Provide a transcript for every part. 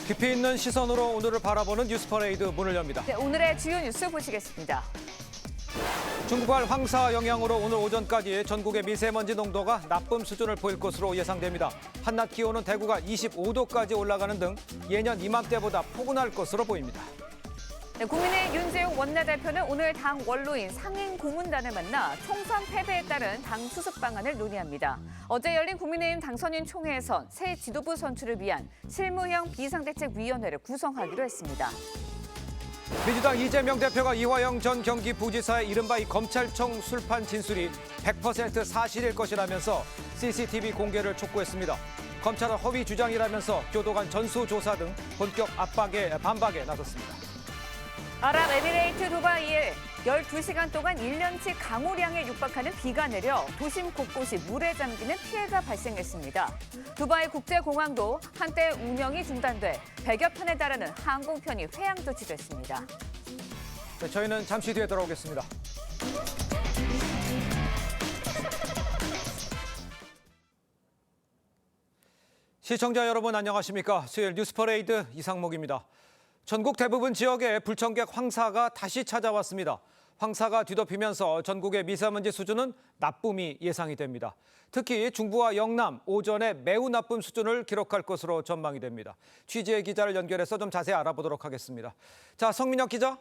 깊이 있는 시선으로 오늘을 바라보는 뉴스퍼레이드 문을 엽니다. 네, 오늘의 주요 뉴스 보시겠습니다. 중국발 황사 영향으로 오늘 오전까지 전국의 미세먼지 농도가 나쁨 수준을 보일 것으로 예상됩니다. 한낮 기온은 대구가 25도까지 올라가는 등 예년 이맘때보다 포근할 것으로 보입니다. 네, 국민의 윤재욱 원내대표는 오늘 당 원로인 상임 고문단을 만나 총선 패배에 따른 당 수습 방안을 논의합니다. 어제 열린 국민의힘 당선인 총회에선 새 지도부 선출을 위한 실무형 비상대책위원회를 구성하기로 했습니다. 민주당 이재명 대표가 이화영 전 경기부지사의 이른바 이 검찰청 술판 진술이 100% 사실일 것이라면서 CCTV 공개를 촉구했습니다. 검찰은 허위 주장이라면서 교도관 전수조사 등 본격 반박에 나섰습니다. 아랍에미레이트 두바이에 12시간 동안 1년치 강우량에 육박하는 비가 내려 도심 곳곳이 물에 잠기는 피해가 발생했습니다. 두바이 국제공항도 한때 운영이 중단돼 100여 편에 달하는 항공편이 회항 조치됐습니다. 네, 저희는 잠시 뒤에 돌아오겠습니다. 시청자 여러분 안녕하십니까? 수요일 뉴스퍼레이드 이상목입니다. 전국 대부분 지역에 불청객 황사가 다시 찾아왔습니다. 황사가 뒤덮이면서 전국의 미세먼지 수준은 나쁨이 예상이 됩니다. 특히 중부와 영남, 오전에 매우 나쁨 수준을 기록할 것으로 전망이 됩니다. 취재의 기자를 연결해서 좀 자세히 알아보도록 하겠습니다. 자, 성민혁 기자.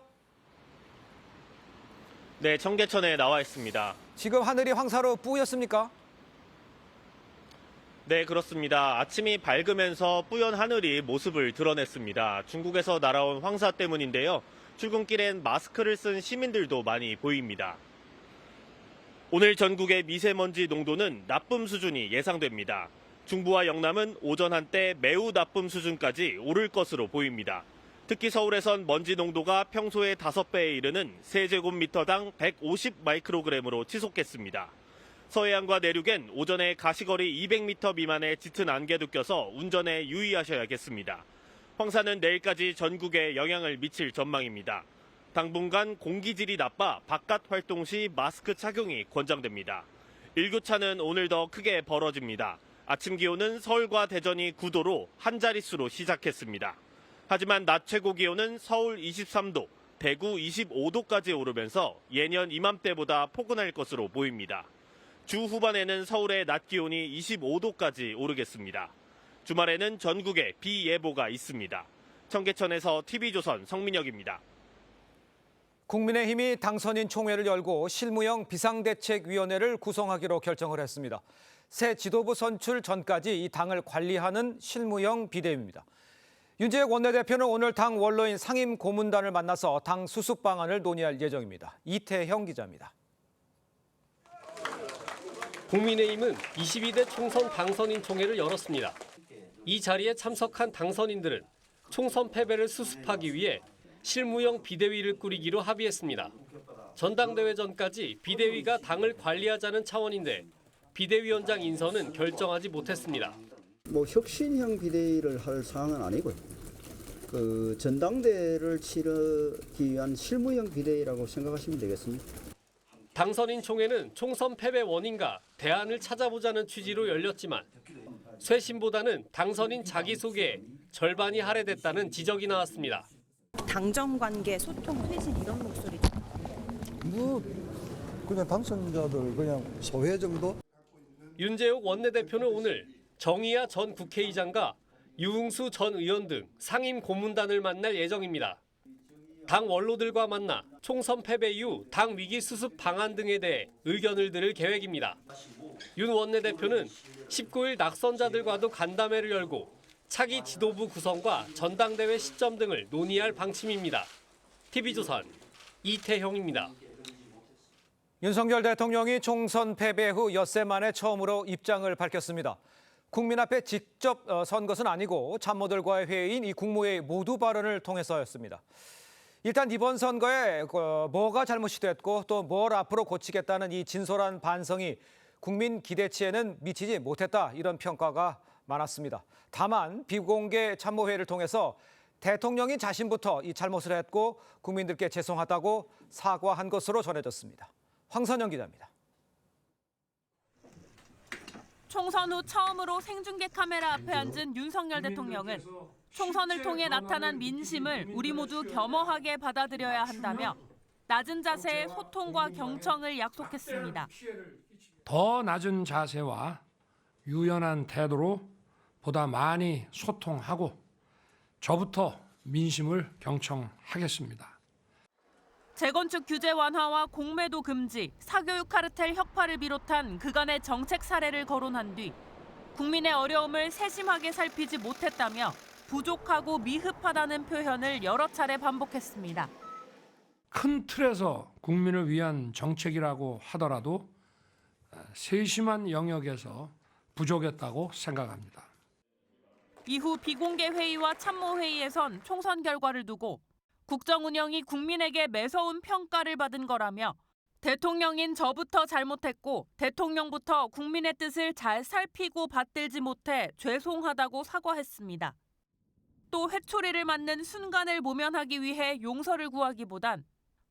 네, 청계천에 나와 있습니다. 지금 하늘이 황사로 뿌였습니까? 네, 그렇습니다. 아침이 밝으면서 뿌연 하늘이 모습을 드러냈습니다. 중국에서 날아온 황사 때문인데요. 출근길엔 마스크를 쓴 시민들도 많이 보입니다. 오늘 전국의 미세먼지 농도는 나쁨 수준이 예상됩니다. 중부와 영남은 오전 한때 매우 나쁨 수준까지 오를 것으로 보입니다. 특히 서울에선 먼지 농도가 평소의 5배에 이르는 세제곱미터당 150 마이크로그램으로 치솟겠습니다. 서해안과 내륙엔 오전에 가시거리 200m 미만의 짙은 안개도 껴서 운전에 유의하셔야겠습니다. 황사는 내일까지 전국에 영향을 미칠 전망입니다. 당분간 공기질이 나빠 바깥 활동 시 마스크 착용이 권장됩니다. 일교차는 오늘 더 크게 벌어집니다. 아침 기온은 서울과 대전이 9도로 한 자릿수로 시작했습니다. 하지만 낮 최고 기온은 서울 23도, 대구 25도까지 오르면서 예년 이맘때보다 포근할 것으로 보입니다. 주 후반에는 서울의 낮 기온이 25도까지 오르겠습니다. 주말에는 전국에 비 예보가 있습니다. 청계천에서 TV조선 성민혁입니다. 국민의힘이 당선인 총회를 열고 실무형 비상대책위원회를 구성하기로 결정을 했습니다. 새 지도부 선출 전까지 이 당을 관리하는 실무형 비대위입니다. 윤재욱 원내대표는 오늘 당 원로인 상임 고문단을 만나서 당 수습 방안을 논의할 예정입니다. 이태형 기자입니다. 국민의힘은 22대 총선 당선인 총회를 열었습니다. 이 자리에 참석한 당선인들은 총선 패배를 수습하기 위해 실무형 비대위를 꾸리기로 합의했습니다. 전당대회 전까지 비대위가 당을 관리하자는 차원인데 비대위원장 인선은 결정하지 못했습니다. 혁신형 비대위를 할 상황은 아니고요. 전당대회를 치르기 위한 실무형 비대위라고 생각하시면 되겠습니다. 당선인 총회는 총선 패배 원인과 대안을 찾아보자는 취지로 열렸지만 쇄신보다는 당선인 자기소개에 절반이 할애됐다는 지적이 나왔습니다. 당정 관계, 소통, 회신 이런 목소리. 그냥 당선자들 그냥 소회 정도? 윤재욱 원내대표는 오늘 정의아 전 국회의장과 유흥수 전 의원 등 상임 고문단을 만날 예정입니다. 당 원로들과 만나 총선 패배 이후 당 위기 수습 방안 등에 대해 의견을 들을 계획입니다. 윤 원내대표는 19일 낙선자들과도 간담회를 열고 차기 지도부 구성과 전당대회 시점 등을 논의할 방침입니다. TV조선 이태형입니다. 윤석열 대통령이 총선 패배 후 엿새 만에 처음으로 입장을 밝혔습니다. 국민 앞에 직접 선 것은 아니고 참모들과의 회의인 이 국무회의 모두 발언을 통해서였습니다. 일단 이번 선거에 뭐가 잘못이 됐고 또 뭘 앞으로 고치겠다는 이 진솔한 반성이 국민 기대치에는 미치지 못했다, 이런 평가가 많았습니다. 다만 비공개 참모회의를 통해서 대통령이 자신부터 이 잘못을 했고 국민들께 죄송하다고 사과한 것으로 전해졌습니다. 황선영 기자입니다. 총선 후 처음으로 생중계 카메라 앞에 앉은 윤석열 대통령은 총선을 통해 나타난 민심을 우리 모두 겸허하게 받아들여야 한다며 낮은 자세의 소통과 경청을 약속했습니다. 더 낮은 자세와 유연한 태도로 보다 많이 소통하고 저부터 민심을 경청하겠습니다. 재건축 규제 완화와 공매도 금지, 사교육 카르텔 혁파를 비롯한 그간의 정책 사례를 거론한 뒤 국민의 어려움을 세심하게 살피지 못했다며 부족하고 미흡하다는 표현을 여러 차례 반복했습니다. 큰 틀에서 국민을 위한 정책이라고 하더라도 세심한 영역에서 부족했다고 생각합니다. 이후 비공개 회의와 참모 회의에선 총선 결과를 두고 국정 운영이 국민에게 매서운 평가를 받은 거라며 대통령인 저부터 잘못했고 대통령부터 국민의 뜻을 잘 살피고 받들지 못해 죄송하다고 사과했습니다. 또 회초리를 맞는 순간을 모면하기 위해 용서를 구하기보단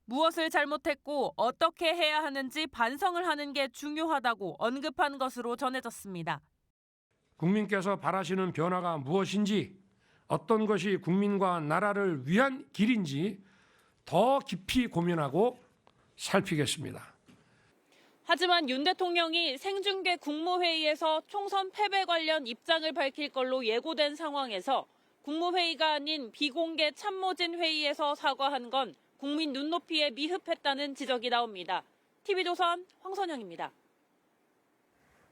무엇을 잘못했고 어떻게 해야 하는지 반성을 하는 게 중요하다고 언급한 것으로 전해졌습니다. 국민께서 바라시는 변화가 무엇인지, 어떤 것이 국민과 나라를 위한 길인지 더 깊이 고민하고 살피겠습니다. 하지만 윤 대통령이 생중계 국무회의에서 총선 패배 관련 입장을 밝힐 걸로 예고된 상황에서 국무회의가 아닌 비공개 참모진 회의에서 사과한 건 국민 눈높이에 미흡했다는 지적이 나옵니다. TV조선 황선영입니다.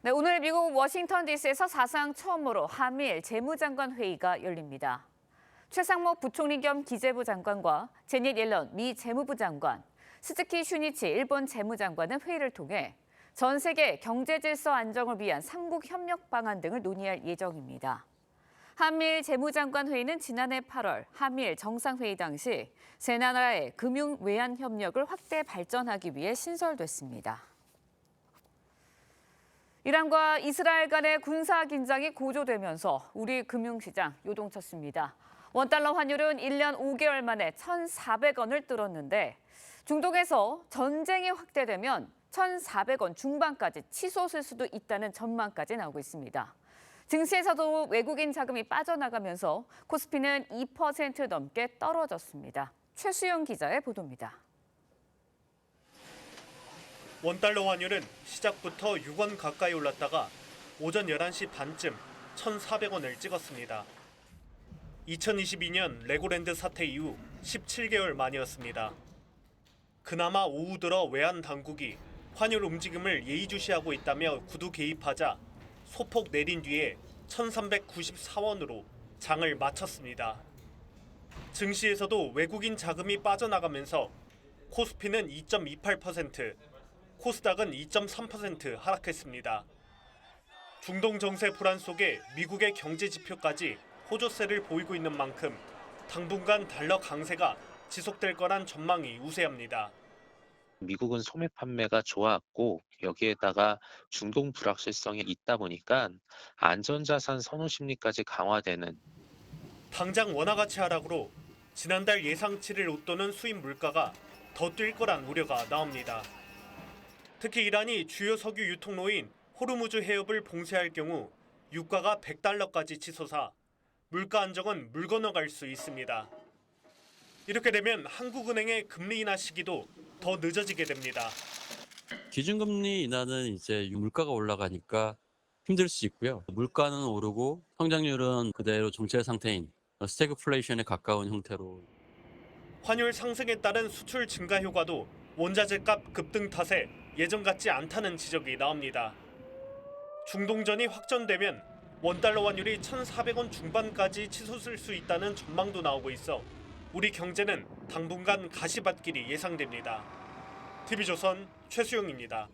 네, 오늘 미국 워싱턴 DC에서 사상 처음으로 한미일 재무장관 회의가 열립니다. 최상목 부총리 겸 기재부 장관과 제닛 옐런 미 재무부 장관, 스즈키 슈니치 일본 재무장관은 회의를 통해 전 세계 경제 질서 안정을 위한 삼국 협력 방안 등을 논의할 예정입니다. 한미일 재무장관 회의는 지난해 8월 한미일 정상회의 당시 세 나라의 금융 외환 협력을 확대 발전하기 위해 신설됐습니다. 이란과 이스라엘 간의 군사 긴장이 고조되면서 우리 금융시장 요동쳤습니다. 원달러 환율은 1년 5개월 만에 1,400원을 뚫었는데 중동에서 전쟁이 확대되면 1,400원 중반까지 치솟을 수도 있다는 전망까지 나오고 있습니다. 증시에서도 외국인 자금이 빠져나가면서 코스피는 2% 넘게 떨어졌습니다. 최수영 기자의 보도입니다. 원달러 환율은 시작부터 6원 가까이 올랐다가 오전 11시 반쯤 1,400원을 찍었습니다. 2022년 레고랜드 사태 이후 17개월 만이었습니다. 그나마 오후 들어 외환 당국이 환율 움직임을 예의주시하고 있다며 구두 개입하자 소폭 내린 뒤에 1,394원으로 장을 마쳤습니다. 증시에서도 외국인 자금이 빠져나가면서 코스피는 2.28%, 코스닥은 2.3% 하락했습니다. 중동 정세 불안 속에 미국의 경제 지표까지 호조세를 보이고 있는 만큼 당분간 달러 강세가 지속될 거란 전망이 우세합니다. 미국은 소매 판매가 좋았고 여기에다가 중동 불확실성이 있다 보니까 안전자산 선호 심리까지 강화되는. 당장 원화 가치 하락으로 지난달 예상치를 웃도는 수입 물가가 더 뛸 거란 우려가 나옵니다. 특히 이란이 주요 석유 유통로인 호르무즈 해협을 봉쇄할 경우 유가가 100달러까지 치솟아 물가 안정은 물 건너갈 수 있습니다. 이렇게 되면 한국은행의 금리 인하 시기도 더 늦어지게 됩니다. 기준금리 인하는 이제 물가가 올라가니까 힘들 수 있고요. 물가는 오르고 성장률은 그대로 정체 상태인 스태그플레이션에 가까운 형태로. 환율 상승에 따른 수출 증가 효과도 원자재 값 급등 탓에 예전 같지 않다는 지적이 나옵니다. 중동전이 확전되면 원달러 환율이 1,400원 중반까지 치솟을 수 있다는 전망도 나오고 있어 우리 경제는 당분간 가시밭길이 예상됩니다. TV조선 최수영입니다.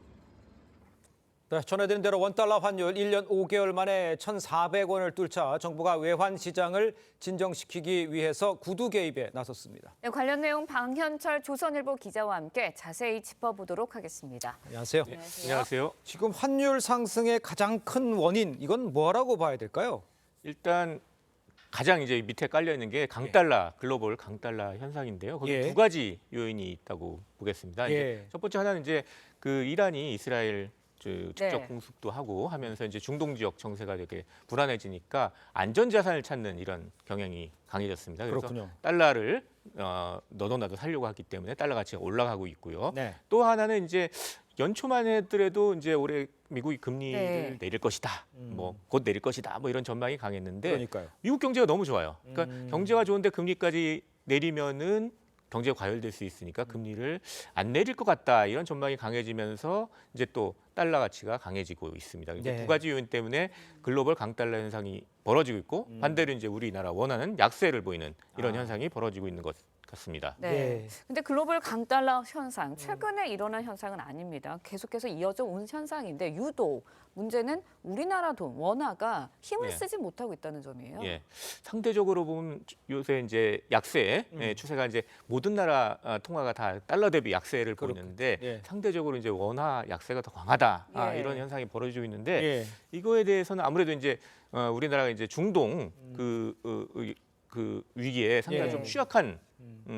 네, 전해드린 대로 원달러 환율 1년 5개월 만에 1,400원을 뚫자 정부가 외환 시장을 진정시키기 위해서 구두 개입에 나섰습니다. 네, 관련 내용 방현철 조선일보 기자와 함께 자세히 짚어보도록 하겠습니다. 안녕하세요. 안녕하세요. 지금 환율 상승의 가장 큰 원인, 이건 뭐라고 봐야 될까요? 일단 가장 이제 밑에 깔려 있는 게 강달러, 글로벌 강달러 현상인데요. 거기 예. 두 가지 요인이 있다고 보겠습니다. 예. 이제 첫 번째 하나는 이제 그 이란이 이스라엘 직접 공습도 하고 하면서 이제 중동 지역 정세가 되게 불안해지니까 안전자산을 찾는 이런 경향이 강해졌습니다. 그래서 그렇군요. 달러를 너도 나도 살려고 하기 때문에 달러 가치가 올라가고 있고요. 네. 또 하나는 이제 연초만 해더라도 이제 올해 미국이 금리를 내릴 것이다, 뭐 곧 내릴 것이다, 뭐 이런 전망이 강했는데 그러니까요. 미국 경제가 너무 좋아요. 그러니까 경제가 좋은데 금리까지 내리면은 경제가 과열될 수 있으니까 금리를 안 내릴 것 같다 이런 전망이 강해지면서 이제 또 달러 가치가 강해지고 있습니다. 이제 두 가지 요인 때문에 글로벌 강달러 현상이 벌어지고 있고 반대로 이제 우리나라 원하는 약세를 보이는 이런 현상이 벌어지고 있는 것 같습니다. 네. 근데 글로벌 강달러 현상, 최근에 일어난 현상은 아닙니다. 계속해서 이어져 온 현상인데 유독 문제는 우리나라 돈, 원화가 힘을 쓰지 못하고 있다는 점이에요. 예. 상대적으로 보면 요새 이제 약세 추세가 이제 모든 나라 통화가 다 달러 대비 약세를 보이는데 상대적으로 이제 원화 약세가 더 강하다 이런 현상이 벌어지고 있는데 이거에 대해서는 아무래도 이제 우리나라가 이제 중동 그 위기에 상당히 좀 취약한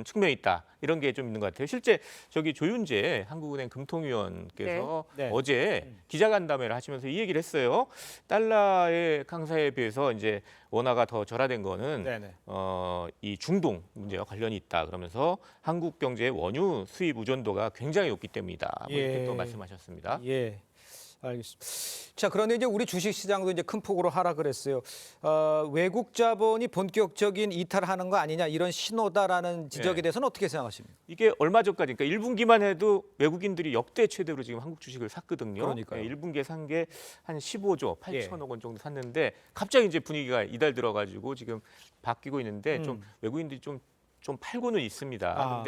측면이 있다. 이런 게 좀 있는 것 같아요. 실제 저기 조윤재 한국은행 금통위원께서 어제 기자간담회를 하시면서 이 얘기를 했어요. 달러의 강세에 비해서 이제 원화가 더 절하된 거는 이 중동 문제와 관련이 있다. 그러면서 한국 경제의 원유 수입 의존도가 굉장히 높기 때문이다. 뭐 이렇게 또 말씀하셨습니다. 예. 알겠습니다. 자, 그런데 이제 우리 주식 시장도 이제 큰 폭으로 하락을 했어요. 외국 자본이 본격적인 이탈하는 거 아니냐 이런 신호다라는 지적에 대해서는 어떻게 생각하십니까? 이게 얼마 전까지, 그러니까 1분기만 해도 외국인들이 역대 최대로 지금 한국 주식을 샀거든요. 그러니까요. 1분기에 산 게 한 15조 8천억 원 정도 샀는데 갑자기 이제 분위기가 이달 들어가지고 지금 바뀌고 있는데 좀 외국인들이 좀 팔고는 있습니다.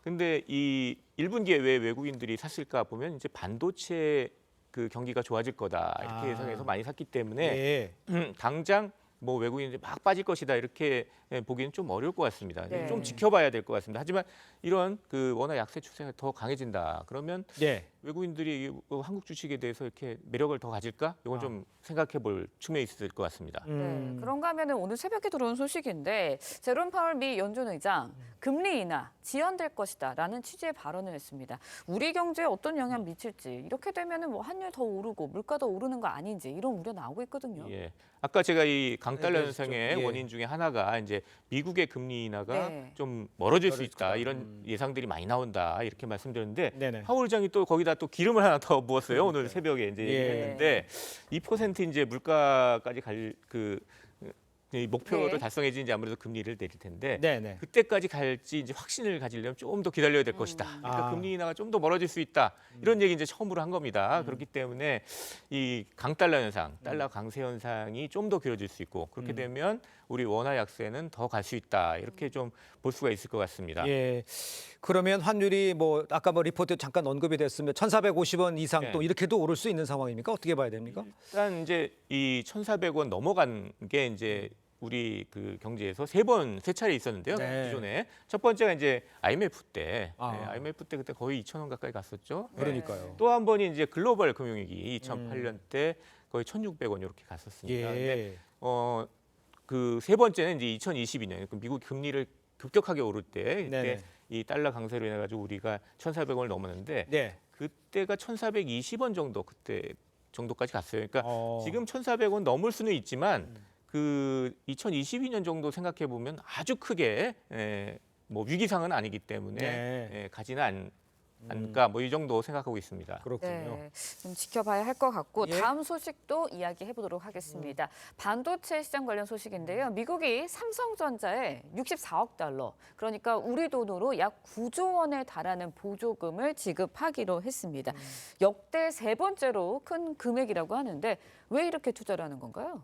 근데 이 1분기에 왜 외국인들이 샀을까 보면 이제 반도체 그 경기가 좋아질 거다 이렇게 예상해서 많이 샀기 때문에 당장 뭐 외국인들이 막 빠질 것이다 이렇게 보기는 좀 어려울 것 같습니다. 좀 지켜봐야 될 것 같습니다. 하지만 이런 그 원화 약세 추세가 더 강해진다. 그러면 외국인들이 한국 주식에 대해서 이렇게 매력을 더 가질까? 이건 좀 생각해볼 측면이 있을 것 같습니다. 네, 그런가 하면은 오늘 새벽에 들어온 소식인데 제롬 파월 미 연준 의장 금리 인하 지연될 것이다라는 취지의 발언을 했습니다. 우리 경제에 어떤 영향 미칠지 이렇게 되면은 뭐 환율 더 오르고 물가도 오르는 거 아닌지 이런 우려 나오고 있거든요. 예. 아까 제가 이 강달러 현상의 원인 중에 하나가 이제 미국의 금리 인하가 좀 멀어질 수 있다 이런 예상들이 많이 나온다 이렇게 말씀드렸는데 파월 의장이 또 거기다 또 기름을 하나 더 부었어요. 오늘 새벽에 이제 얘기했는데 2% 이제 물가까지 갈 이 목표를 달성해지는 이제 아무래도 금리를 내릴 텐데 그때까지 갈지 이제 확신을 가지려면 좀 더 기다려야 될 것이다. 그러니까 금리 인하가 좀 더 멀어질 수 있다. 이런 얘기 이제 처음으로 한 겁니다. 그렇기 때문에 이 강달러 현상, 달러 강세 현상이 좀 더 길어질 수 있고 그렇게 되면 우리 원화 약세는 더 갈 수 있다. 이렇게 좀 볼 수가 있을 것 같습니다. 예. 그러면 환율이 뭐 아까 뭐 리포트에 잠깐 언급이 됐으면 1,450원 이상 또 이렇게도 오를 수 있는 상황입니까? 어떻게 봐야 됩니까? 일단 이제 이 1,400원 넘어간 게 이제 우리 그 경제에서 세 차례 있었는데요. 기존에 첫 번째가 이제 IMF 때, IMF 때 그때 거의 2,000원 가까이 갔었죠. 그러니까요. 또 한 번이 이제 글로벌 금융위기 2008년 때 거의 1,600원 이렇게 갔었습니다. 근데 그 세 번째는 이제 2022년 미국 금리를 급격하게 오를 때 이때 이 달러 강세로 인해 가지고 우리가 1,400원을 넘었는데 그때가 1,420원 정도 그때 정도까지 갔어요. 그러니까 지금 1,400원 넘을 수는 있지만 그 2022년 정도 생각해 보면 아주 크게 뭐 위기상은 아니기 때문에 가지는 않을까 뭐 이 정도 생각하고 있습니다. 그렇군요. 네, 좀 지켜봐야 할 것 같고 다음 소식도 이야기해 보도록 하겠습니다. 반도체 시장 관련 소식인데요. 미국이 삼성전자에 64억 달러, 그러니까 우리 돈으로 약 9조 원에 달하는 보조금을 지급하기로 했습니다. 역대 세 번째로 큰 금액이라고 하는데 왜 이렇게 투자를 하는 건가요?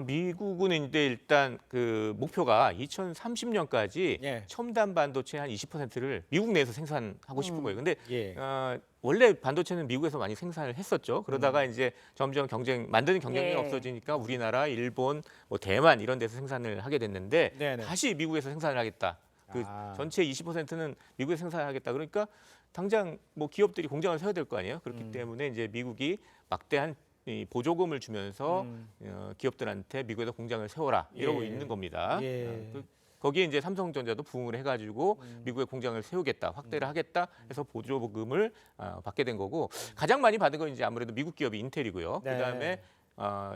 미국은 이제 일단 그 목표가 2030년까지 첨단 반도체 한 20%를 미국 내에서 생산하고 싶은 거예요. 근데 원래 반도체는 미국에서 많이 생산을 했었죠. 그러다가 이제 점점 만드는 경쟁력이 없어지니까 우리나라, 일본, 뭐 대만 이런 데서 생산을 하게 됐는데 다시 미국에서 생산을 하겠다. 그 전체 20%는 미국에서 생산을 하겠다. 그러니까 당장 뭐 기업들이 공장을 세워야 될 거 아니에요. 그렇기 때문에 이제 미국이 막대한 이 보조금을 주면서 기업들한테 미국에서 공장을 세워라 이러고 있는 겁니다. 거기에 이제 삼성전자도 부응을 해가지고 미국에 공장을 세우겠다, 확대를 하겠다 해서 보조금을 받게 된 거고 가장 많이 받은 건 이제 아무래도 미국 기업이 인텔이고요. 네. 그다음에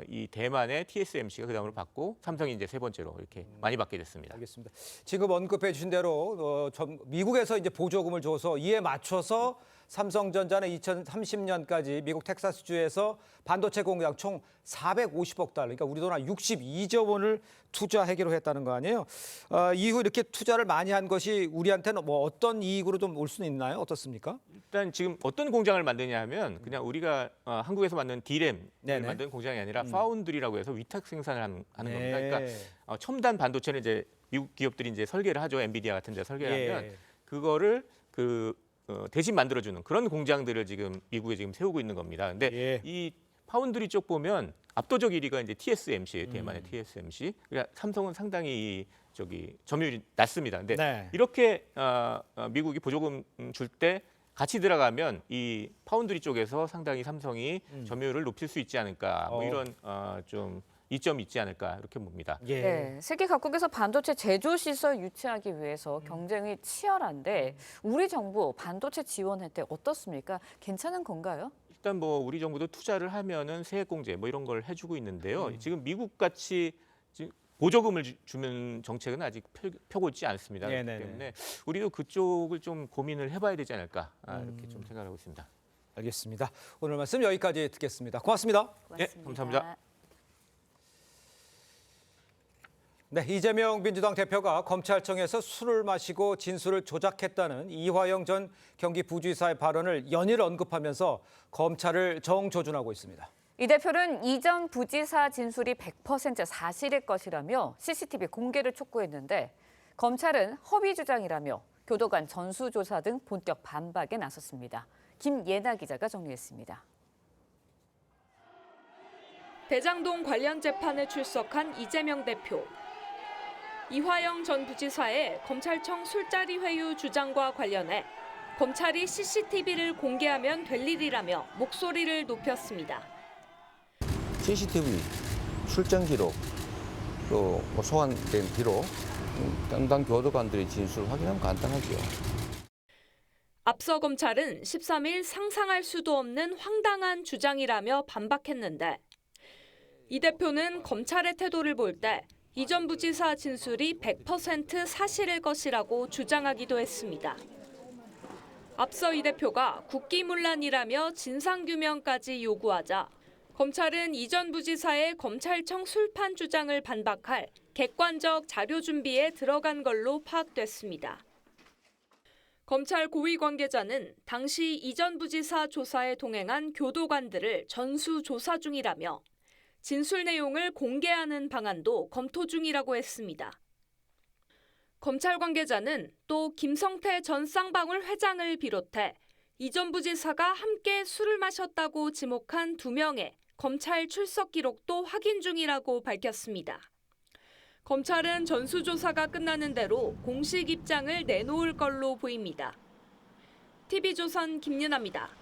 이 대만의 TSMC가 그다음으로 받고 삼성이 이제 세 번째로 이렇게 많이 받게 됐습니다. 알겠습니다. 지금 언급해 주신 대로 미국에서 이제 보조금을 줘서 이에 맞춰서 삼성전자는 2030년까지 미국 텍사스주에서 반도체 공장 총 450억 달러, 그러니까 우리 돈 한 62조 원을 투자하기로 했다는 거 아니에요? 이후 이렇게 투자를 많이 한 것이 우리한테는 뭐 어떤 이익으로 좀 올 수는 있나요? 어떻습니까? 일단 지금 어떤 공장을 만드냐 하면 그냥 우리가 한국에서 만든 D램을 네네. 만드는 공장이 아니라 파운드리라고 해서 위탁 생산을 하는 겁니다. 그러니까 네. 첨단 반도체는 이제 미국 기업들이 이제 설계를 하죠. 엔비디아 같은 데 설계를 하면 예. 그거를 대신 만들어주는 그런 공장들을 지금 미국에 지금 세우고 있는 겁니다. 근데 예. 이 파운드리 쪽 보면 압도적 1위가 이제 TSMC, 대만의 TSMC. 그러니까 삼성은 상당히 점유율이 낮습니다. 근데 네. 이렇게 미국이 보조금 줄 때 같이 들어가면 이 파운드리 쪽에서 상당히 삼성이 점유율을 높일 수 있지 않을까. 뭐 이런 좀 이점이 있지 않을까 이렇게 봅니다. 예. 네, 세계 각국에서 반도체 제조 시설 유치하기 위해서 경쟁이 치열한데 우리 정부 반도체 지원 혜택 어떻습니까? 괜찮은 건가요? 일단 뭐 우리 정부도 투자를 하면은 세액공제 뭐 이런 걸 해주고 있는데요. 지금 미국 같이 보조금을 주는 정책은 아직 펴고 있지 않습니다. 그렇기 네네네. 때문에 우리도 그쪽을 좀 고민을 해봐야 되지 않을까 이렇게 좀 생각하고 있습니다. 알겠습니다. 오늘 말씀 여기까지 듣겠습니다. 고맙습니다. 네, 감사합니다. 네, 이재명 민주당 대표가 검찰청에서 술을 마시고 진술을 조작했다는 이화영 전 경기 부지사의 발언을 연일 언급하면서 검찰을 정조준하고 있습니다. 이 대표는 이전 부지사 진술이 100% 사실일 것이라며 CCTV 공개를 촉구했는데 검찰은 허위 주장이라며 교도관 전수조사 등 본격 반박에 나섰습니다. 김예나 기자가 정리했습니다. 대장동 관련 재판에 출석한 이재명 대표. 이화영 전 부지사의 검찰청 술자리 회유 주장과 관련해 검찰이 CCTV를 공개하면 될 일이라며 목소리를 높였습니다. CCTV, 출정 기록, 또 소환된 기록, 담당 교도관들의 진술 확인하면 간단하죠. 앞서 검찰은 13일 상상할 수도 없는 황당한 주장이라며 반박했는데 이 대표는 검찰의 태도를 볼 때 이전 부지사 진술이 100% 사실일 것이라고 주장하기도 했습니다. 앞서 이 대표가 국기문란이라며 진상규명까지 요구하자 검찰은 이전 부지사의 검찰청 술판 주장을 반박할 객관적 자료 준비에 들어간 걸로 파악됐습니다. 검찰 고위 관계자는 당시 이전 부지사 조사에 동행한 교도관들을 전수 조사 중이라며 진술 내용을 공개하는 방안도 검토 중이라고 했습니다. 검찰 관계자는 또 김성태 전 쌍방울 회장을 비롯해 이전 부지사가 함께 술을 마셨다고 지목한 2명의 검찰 출석 기록도 확인 중이라고 밝혔습니다. 검찰은 전수조사가 끝나는 대로 공식 입장을 내놓을 걸로 보입니다. TV조선 김윤아입니다.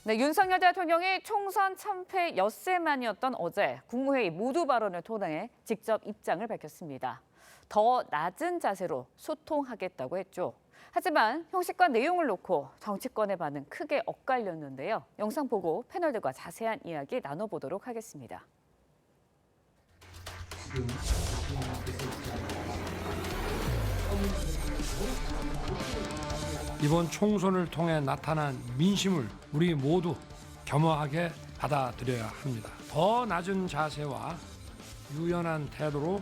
네, 윤석열 대통령이 총선 참패 엿새 만이었던 어제 국무회의 모두 발언을 통해 직접 입장을 밝혔습니다. 더 낮은 자세로 소통하겠다고 했죠. 하지만 형식과 내용을 놓고 정치권의 반응 크게 엇갈렸는데요. 영상 보고 패널들과 자세한 이야기 나눠보도록 하겠습니다. 이번 총선을 통해 나타난 민심을 우리 모두 겸허하게 받아들여야 합니다. 더 낮은 자세와 유연한 태도로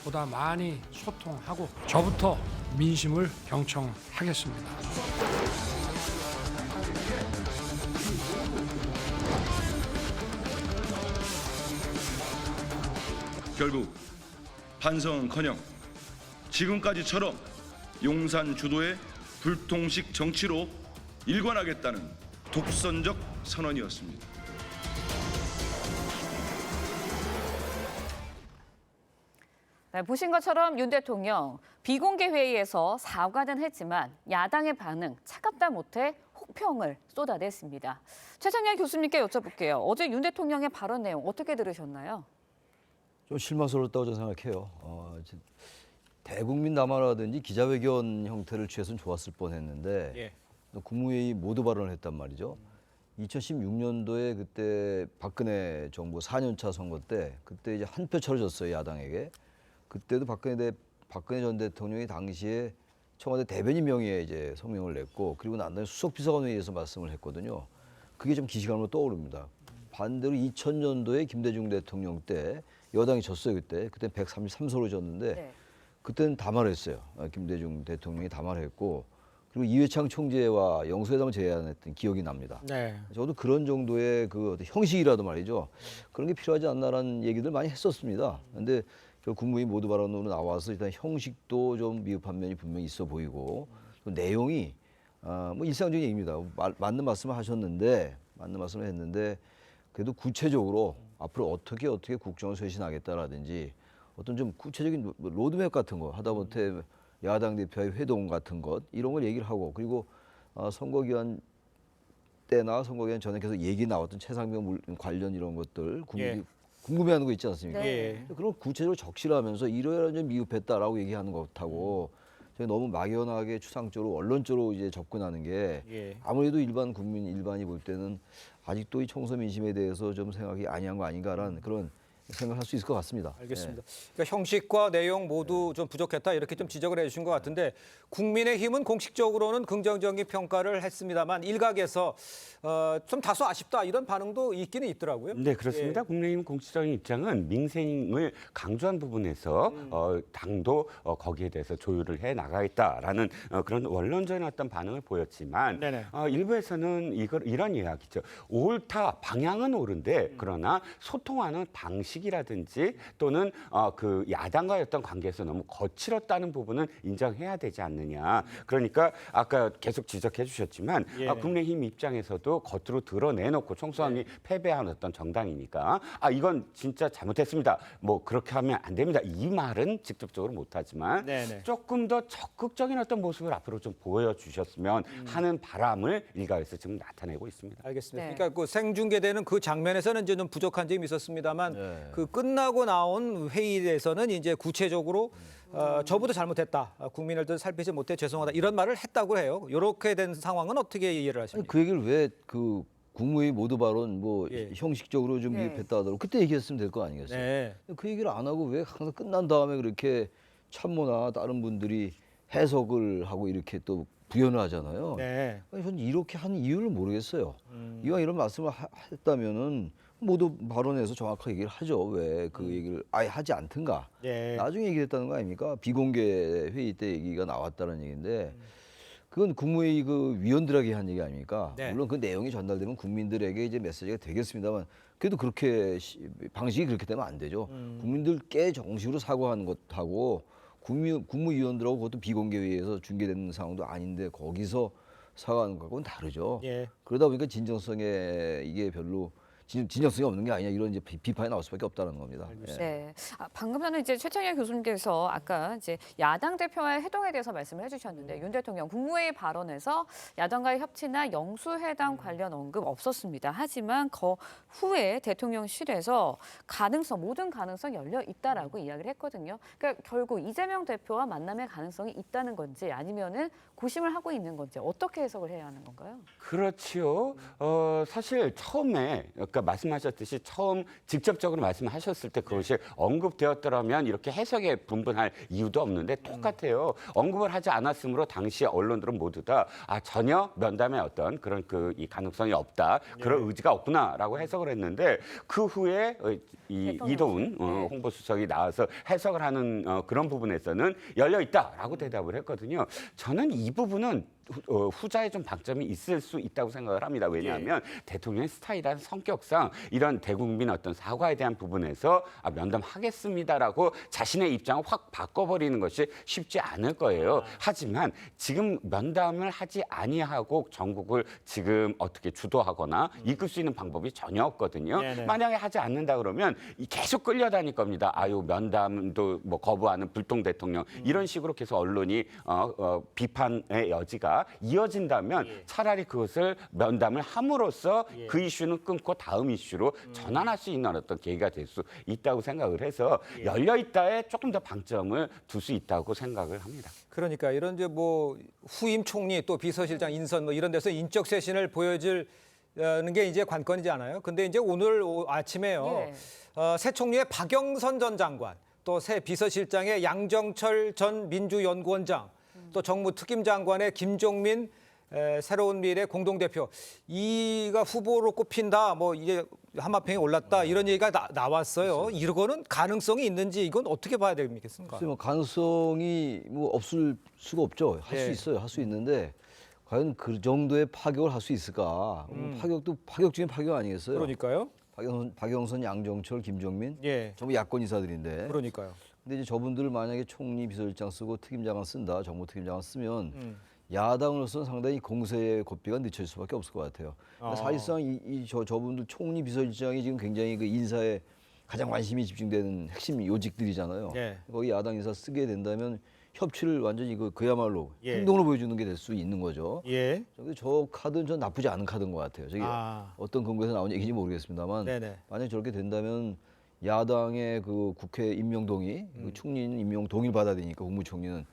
보다 많이 소통하고 저부터 민심을 경청하겠습니다. 결국 반성은커녕 지금까지처럼 용산 주도의 불통식 정치로 일관하겠다는 독선적 선언이었습니다. 네, 보신 것처럼 윤 대통령 비공개 회의에서 사과는 했지만 야당의 반응 차갑다 못해 혹평을 쏟아냈습니다. 최창렬 교수님께 여쭤볼게요. 어제 윤 대통령의 발언 내용 어떻게 들으셨나요? 좀 실망스러웠다고 저는 생각해요. 대국민 담화라든지 기자회견 형태를 취했으면 좋았을 뻔했는데 국무회의 모두 발언을 했단 말이죠. 2016년도에 그때 박근혜 정부 4년차 선거 때 그때 이제 한 표 차로 졌어요, 야당에게. 그때도 박근혜 전 대통령이 당시에 청와대 대변인 명의의 이제 성명을 냈고, 그리고 난 다음에 수석비서관회의에서 말씀을 했거든요. 그게 좀 기시감으로 떠오릅니다. 반대로 2000년도에 김대중 대통령 때 여당이 졌어요. 그때 133석으로 졌는데 그때는 담화를 했어요. 김대중 대통령이 담화를 했고, 그리고 이회창 총재와 영수회담을 제안했던 기억이 납니다. 저도 그런 정도의 그 어떤 형식이라도 말이죠. 그런 게 필요하지 않나라는 얘기들 많이 했었습니다. 근데 국무회의 모두 발언으로 나와서 일단 형식도 좀 미흡한 면이 분명히 있어 보이고, 또 내용이 뭐 일상적인 얘기입니다. 맞는 말씀을 하셨는데, 맞는 말씀을 했는데, 그래도 구체적으로 앞으로 어떻게 국정을 쇄신하겠다라든지 어떤 좀 구체적인 로드맵 같은 거, 하다못해 야당 대표의 회동 같은 것, 이런 걸 얘기를 하고, 그리고 선거 기간 때나 선거 기간 전에 계속 얘기 나왔던 최상병 관련 이런 것들 궁금해하는 거 있지 않습니까? 그런 구체적으로 적시하면서 이러이러한 점 미흡했다라고 얘기하는 것하고 저희 너무 막연하게 추상적으로 원론적으로 이제 접근하는 게 아무래도 일반이 볼 때는 아직도 이 총선 민심에 대해서 좀 생각이 아니한 거 아닌가라는 그런 생각할 수 있을 것 같습니다. 알겠습니다. 그러니까 형식과 내용 모두 좀 부족했다 이렇게 좀 지적을 해주신 것 같은데, 국민의힘은 공식적으로는 긍정적인 평가를 했습니다만 일각에서 좀 다소 아쉽다 이런 반응도 있기는 있더라고요. 네, 그렇습니다. 국민의힘 공식적인 입장은 민생을 강조한 부분에서 당도 거기에 대해서 조율을 해 나가겠다라는 그런 원론적인 어떤 반응을 보였지만 일부에서는 이런 이야기죠. 옳다, 방향은 옳은데 그러나 소통하는 방식이라든지 또는 그 야당과의 어떤 관계에서 너무 거칠었다는 부분은 인정해야 되지 않느냐. 그러니까 아까 계속 지적해 주셨지만 국민의힘 입장에서도 겉으로 드러내놓고 총선이 패배한 어떤 정당이니까 이건 진짜 잘못했습니다. 뭐 그렇게 하면 안 됩니다. 이 말은 직접적으로 못하지만 조금 더 적극적인 어떤 모습을 앞으로 좀 보여주셨으면 하는 바람을 일각에서 지금 나타내고 있습니다. 알겠습니다. 그러니까 그 생중계되는 그 장면에서는 이제 좀 부족한 점이 있었습니다만 그 끝나고 나온 회의에서는 이제 구체적으로 저부터 잘못했다. 국민을 살피지 못해 죄송하다. 이런 말을 했다고 해요. 이렇게 된 상황은 어떻게 이해를 하십니까? 그 얘기를 왜 그 국무회의 모두 발언 뭐 형식적으로 좀 미흡했다 하더라도 그때 얘기했으면 될 거 아니겠어요? 그 얘기를 안 하고 왜 항상 끝난 다음에 그렇게 참모나 다른 분들이 해석을 하고 이렇게 또 부연을 하잖아요. 저는 이렇게 한 이유를 모르겠어요. 이왕 이런 말씀을 했다면은 모두 발언에서 정확하게 얘기를 하죠. 왜 그 얘기를 아예 하지 않든가. 나중에 얘기했다는 거 아닙니까? 비공개 회의 때 얘기가 나왔다는 얘기인데 그건 국무회의 그 위원들에게 한 얘기 아닙니까? 물론 그 내용이 전달되면 국민들에게 이제 메시지가 되겠습니다만 그래도 그렇게 방식이 그렇게 되면 안 되죠. 국민들께 정식으로 사과하는 것하고 국무위원들하고 그것도 비공개 회의에서 중계되는 상황도 아닌데 거기서 사과하는 것하고는 다르죠. 그러다 보니까 진정성에 이게 별로 진정성이 없는 게 아니냐 이런 이제 비판이 나올 수밖에 없다는 겁니다. 방금 전에 이제 최창렬 교수님께서 아까 이제 야당 대표와의 회동에 대해서 말씀을 해주셨는데 윤 대통령 국무회의 발언에서 야당과의 협치나 영수회담 관련 언급 없었습니다. 하지만 그 후에 대통령실에서 모든 가능성 열려 있다라고 이야기를 했거든요. 그러니까 결국 이재명 대표와 만남의 가능성이 있다는 건지 아니면은 고심을 하고 있는 건지 어떻게 해석을 해야 하는 건가요? 그렇지요. 사실 처음에 그러니까 말씀하셨듯이 처음 직접적으로 말씀하셨을 때 그것이 언급되었더라면 이렇게 해석에 분분할 이유도 없는데 똑같아요. 언급을 하지 않았으므로 당시 언론들은 모두 다 전혀 면담의 어떤 그런 이 가능성이 없다. 그런 의지가 없구나라고 해석을 했는데 그 후에 이도훈 홍보수석이 나와서 해석을 하는 그런 부분에서는 열려 있다라고 대답을 했거든요. 저는 이 부분은 후자에 좀 방점이 있을 수 있다고 생각을 합니다. 왜냐하면 대통령의 스타일이란 성격상 이런 대국민 어떤 사과에 대한 부분에서 면담하겠습니다라고 자신의 입장을 확 바꿔버리는 것이 쉽지 않을 거예요. 하지만 지금 면담을 하지 아니하고 전국을 지금 어떻게 주도하거나 이끌 수 있는 방법이 전혀 없거든요. 만약에 하지 않는다 그러면 계속 끌려다닐 겁니다. 면담도 뭐 거부하는 불통 대통령 이런 식으로 계속 언론이 비판의 여지가 계기가 이어진다면 차라리 그것을 면담을 함으로써 그 이슈는 끊고 다음 이슈로 전환할 수 있는 어떤 계기가 될 수 있다고 생각을 해서 열려 있다에 조금 더 방점을 둘 수 있다고 생각을 합니다. 그러니까 이런 이제 뭐 후임 총리 또 비서실장 인선 뭐 이런 데서 인적 쇄신을 보여주는 게 이제 관건이잖아요. 근데 이제 오늘 아침에요. 새 총리의 박영선 전 장관, 또 새 비서실장의 양정철 전 민주연구원장, 또 정무특임 장관의 김종민 새로운 미래 공동대표 이가 후보로 꼽힌다. 뭐 이제 한마평에 올랐다 이런 얘기가 나왔어요. 이거는 가능성이 있는지 이건 어떻게 봐야 되겠습니까? 뭐 가능성이 뭐 없을 수가 없죠. 할 수 있어요. 할 수 있는데 과연 그 정도의 파격을 할 수 있을까? 파격도 파격 중에 파격 아니겠어요? 그러니까요. 박영선, 양정철, 김종민 전부 야권 인사들인데. 그러니까요. 근데 이제 저분들을 만약에 총리 비서실장 쓰고 특임장관 쓴다, 정무특임장관 쓰면 야당으로서는 상당히 공세의 고삐가 늦춰질 수밖에 없을 것 같아요. 그러니까 사실상 저분들 총리 비서실장이 지금 굉장히 그 인사에 가장 관심이 집중되는 핵심 요직들이잖아요. 거기 야당 인사 쓰게 된다면 협치를 완전히 그야말로 행동으로 보여주는 게 될 수 있는 거죠. 근데 저 카드는 전 나쁘지 않은 카드인 것 같아요. 저기 어떤 근거에서 나온 얘기인지 모르겠습니다만 만약 저렇게 된다면 야당의 그 국회 임명 동의, 그 총리는 임명 동의를 받아야 되니까 국무총리는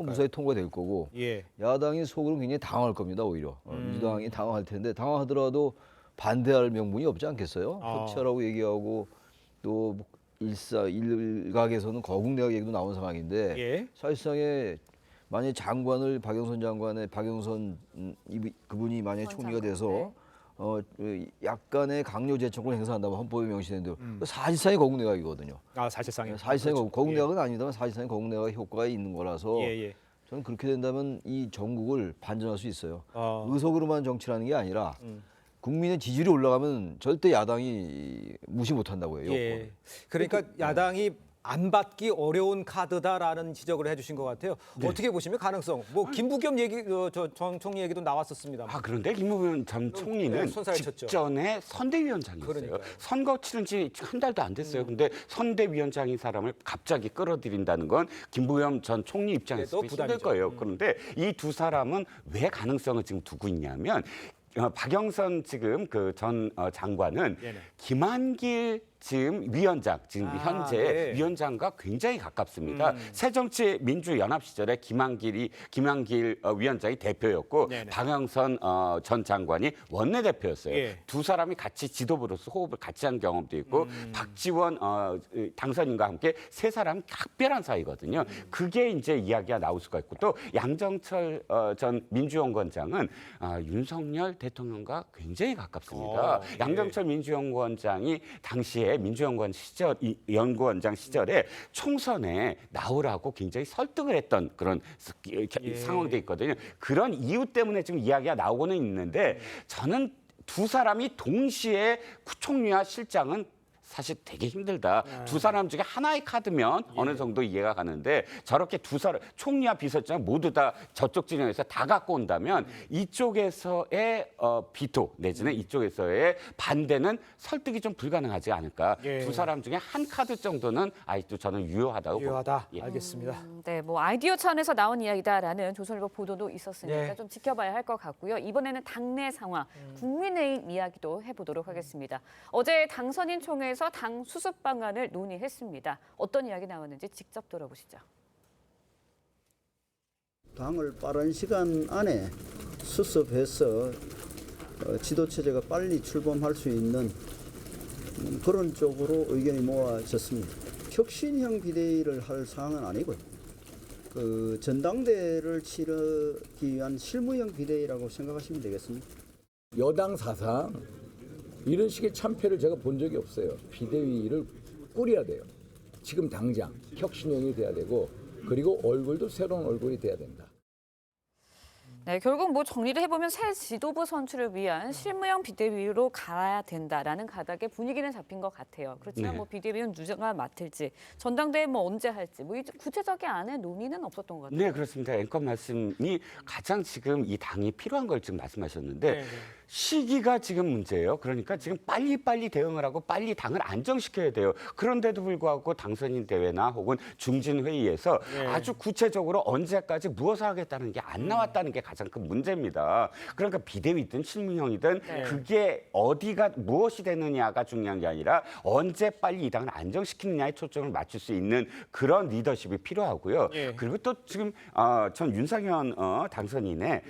무사히 통과될 거고 야당이 속으로 굉장히 당황할 겁니다. 오히려 민주당이 당황할 텐데 당황하더라도 반대할 명분이 없지 않겠어요? 협치하라고 얘기하고 또 일각에서는 거국내각 얘기도 나온 상황인데 사실상에 만약 장관을 박영선 그분이 만약 총리가 돼서 약간의 강요 제청권을 행사한다면 헌법에 명시된 대로 사실상의 거국내각이거든요. 사실상의 거국내각은 아니다만 사실상의 거국내각 효과가 있는 거라서 저는 그렇게 된다면 이 전국을 반전할 수 있어요. 의석으로만 정치라는 게 아니라 국민의 지지율이 올라가면 절대 야당이 무시 못한다고요. 그러니까 야당이 안 받기 어려운 카드다라는 지적을 해주신 것 같아요. 어떻게 보시면 가능성? 뭐 김부겸 얘기, 전 총리 얘기도 나왔었습니다. 그런데 김부겸 전 총리는 직전에 선대위원장이었어요. 선거 치른 지 한 달도 안 됐어요. 근데 선대위원장인 사람을 갑자기 끌어들인다는 건 김부겸 전 총리 입장에서 힘들 거예요. 그런데 이 두 사람은 왜 가능성을 지금 두고 있냐면 박영선 지금 그 전 장관은 김한길 지금 위원장, 지금 현재 위원장과 굉장히 가깝습니다. 새정치민주연합 시절에 김한길 위원장이 대표였고 박영선 전 장관이 원내대표였어요. 두 사람이 같이 지도부로서 호흡을 같이 한 경험도 있고 박지원 당선인과 함께 세 사람이 각별한 사이거든요. 그게 이제 이야기가 나올 수가 있고 또 양정철 전 민주연구원장은 윤석열 대통령과 굉장히 가깝습니다. 양정철 민주연구원장이 당시에 민주연구원장 시절에 총선에 나오라고 굉장히 설득을 했던 그런 상황도 있거든요. 그런 이유 때문에 지금 이야기가 나오고는 있는데 저는 두 사람이 동시에 총리와 실장은 사실 되게 힘들다. 두 사람 중에 하나의 카드면 어느 정도 이해가 가는데 저렇게 두 사람 총리와 비서장 모두 다 저쪽 진영에서 다 갖고 온다면 이쪽에서의 비토 내지는 이쪽에서의 반대는 설득이 좀 불가능하지 않을까. 두 사람 중에 한 카드 정도는 아직도 저는 유효하다고 봅니다. 알겠습니다. 뭐 아이디어 차원에서 나온 이야기다라는 조선일보 보도도 있었으니까 좀 지켜봐야 할 것 같고요. 이번에는 당내 상황, 국민의힘 이야기도 해보도록 하겠습니다. 어제 당선인 총회에서 당 수습 방안을 논의했습니다. 어떤 이야기 나왔는지 직접 들어보시죠. 당을 빠른 시간 안에 수습해서 지도체제가 빨리 출범할 수 있는 그런 쪽으로 의견이 모아졌습니다. 혁신형 비대위를 할 상황은 아니고요. 그 전당대회를 치르기 위한 실무형 비대위라고 생각하시면 되겠습니다. 여당 사상 이런 식의 참패를 제가 본 적이 없어요. 비대위를 꾸려야 돼요. 지금 당장 혁신형이 돼야 되고 그리고 얼굴도 새로운 얼굴이 돼야 된다. 네, 결국 뭐 정리를 해보면 새 지도부 선출을 위한 실무형 비대위로 가야 된다라는 가닥의 분위기는 잡힌 것 같아요. 그렇지만 뭐 비대위는 누가 맡을지, 전당대회 뭐 언제 할지, 뭐 구체적인 안에 논의는 없었던 것 같아요. 네, 그렇습니다. 앵커 말씀이 가장 지금 이 당이 필요한 걸 지금 말씀하셨는데 시기가 지금 문제예요. 그러니까 지금 빨리빨리 대응을 하고 빨리 당을 안정시켜야 돼요. 그런데도 불구하고 당선인 대회나 혹은 중진 회의에서 아주 구체적으로 언제까지 무엇을 하겠다는 게 안 나왔다는 게 가장 큰 문제입니다. 그러니까 비대위든 실무형이든 네. 그게 어디가 무엇이 되느냐가 중요한 게 아니라 언제 빨리 이 당을 안정시키느냐에 초점을 맞출 수 있는 그런 리더십이 필요하고요. 예. 그리고 또 지금 전 윤상현 당선인의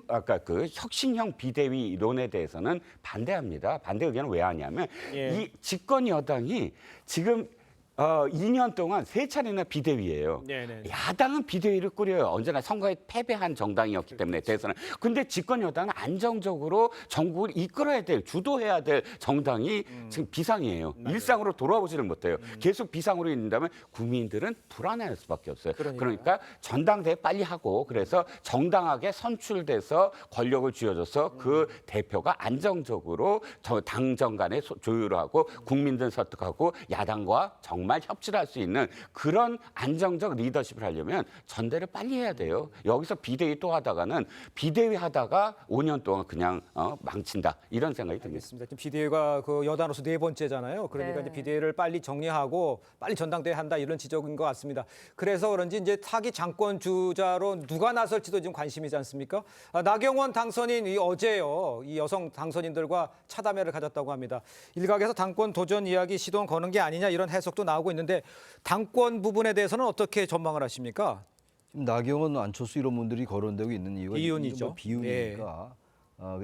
아까 그 혁신형 비대위론에 대해서는 반대합니다. 반대 의견을 왜 하냐면 예. 이 집권 여당이 지금 2년 동안 3차례나 비대위예요. 네네. 야당은 비대위를 꾸려요. 언제나 선거에 패배한 정당이었기 때문에 대선은. 근데 집권 여당은 안정적으로 정국을 이끌어야 될, 주도해야 될 정당이 지금 비상이에요. 일상으로 돌아오지를 못해요. 계속 비상으로 있는다면 국민들은 불안해할 수밖에 없어요. 그러니까 전당대회 빨리 하고 그래서 정당하게 선출돼서 권력을 쥐어줘서 그 대표가 안정적으로 당정 간에 조율을 하고 국민들 설득하고 야당과 정말 협치를 할 수 있는 그런 안정적 리더십을 하려면 전대를 빨리 해야 돼요. 여기서 비대위 또 하다가는 비대위 하다가 5년 동안 그냥 망친다 이런 생각이 듭니다. 알겠습니다. 지금 비대위가 그 여단으로서 4번째잖아요. 그러니까 네. 이제 비대위를 빨리 정리하고 빨리 전당대회 한다 이런 지적인 것 같습니다. 그래서 그런지 이제 차기 장권 주자로 누가 나설지도 지금 관심이지 않습니까? 나경원 당선인이 어제요 이 여성 당선인들과 차담회를 가졌다고 합니다. 일각에서 당권 도전 이야기 시도는 거는 게 아니냐 이런 해석도 나오고 있는데 당권 부분에 대해서는 어떻게 전망을 하십니까? 나경원, 안철수 이런 분들이 거론되고 있는 이유가 비윤이죠. 뭐 비윤이니까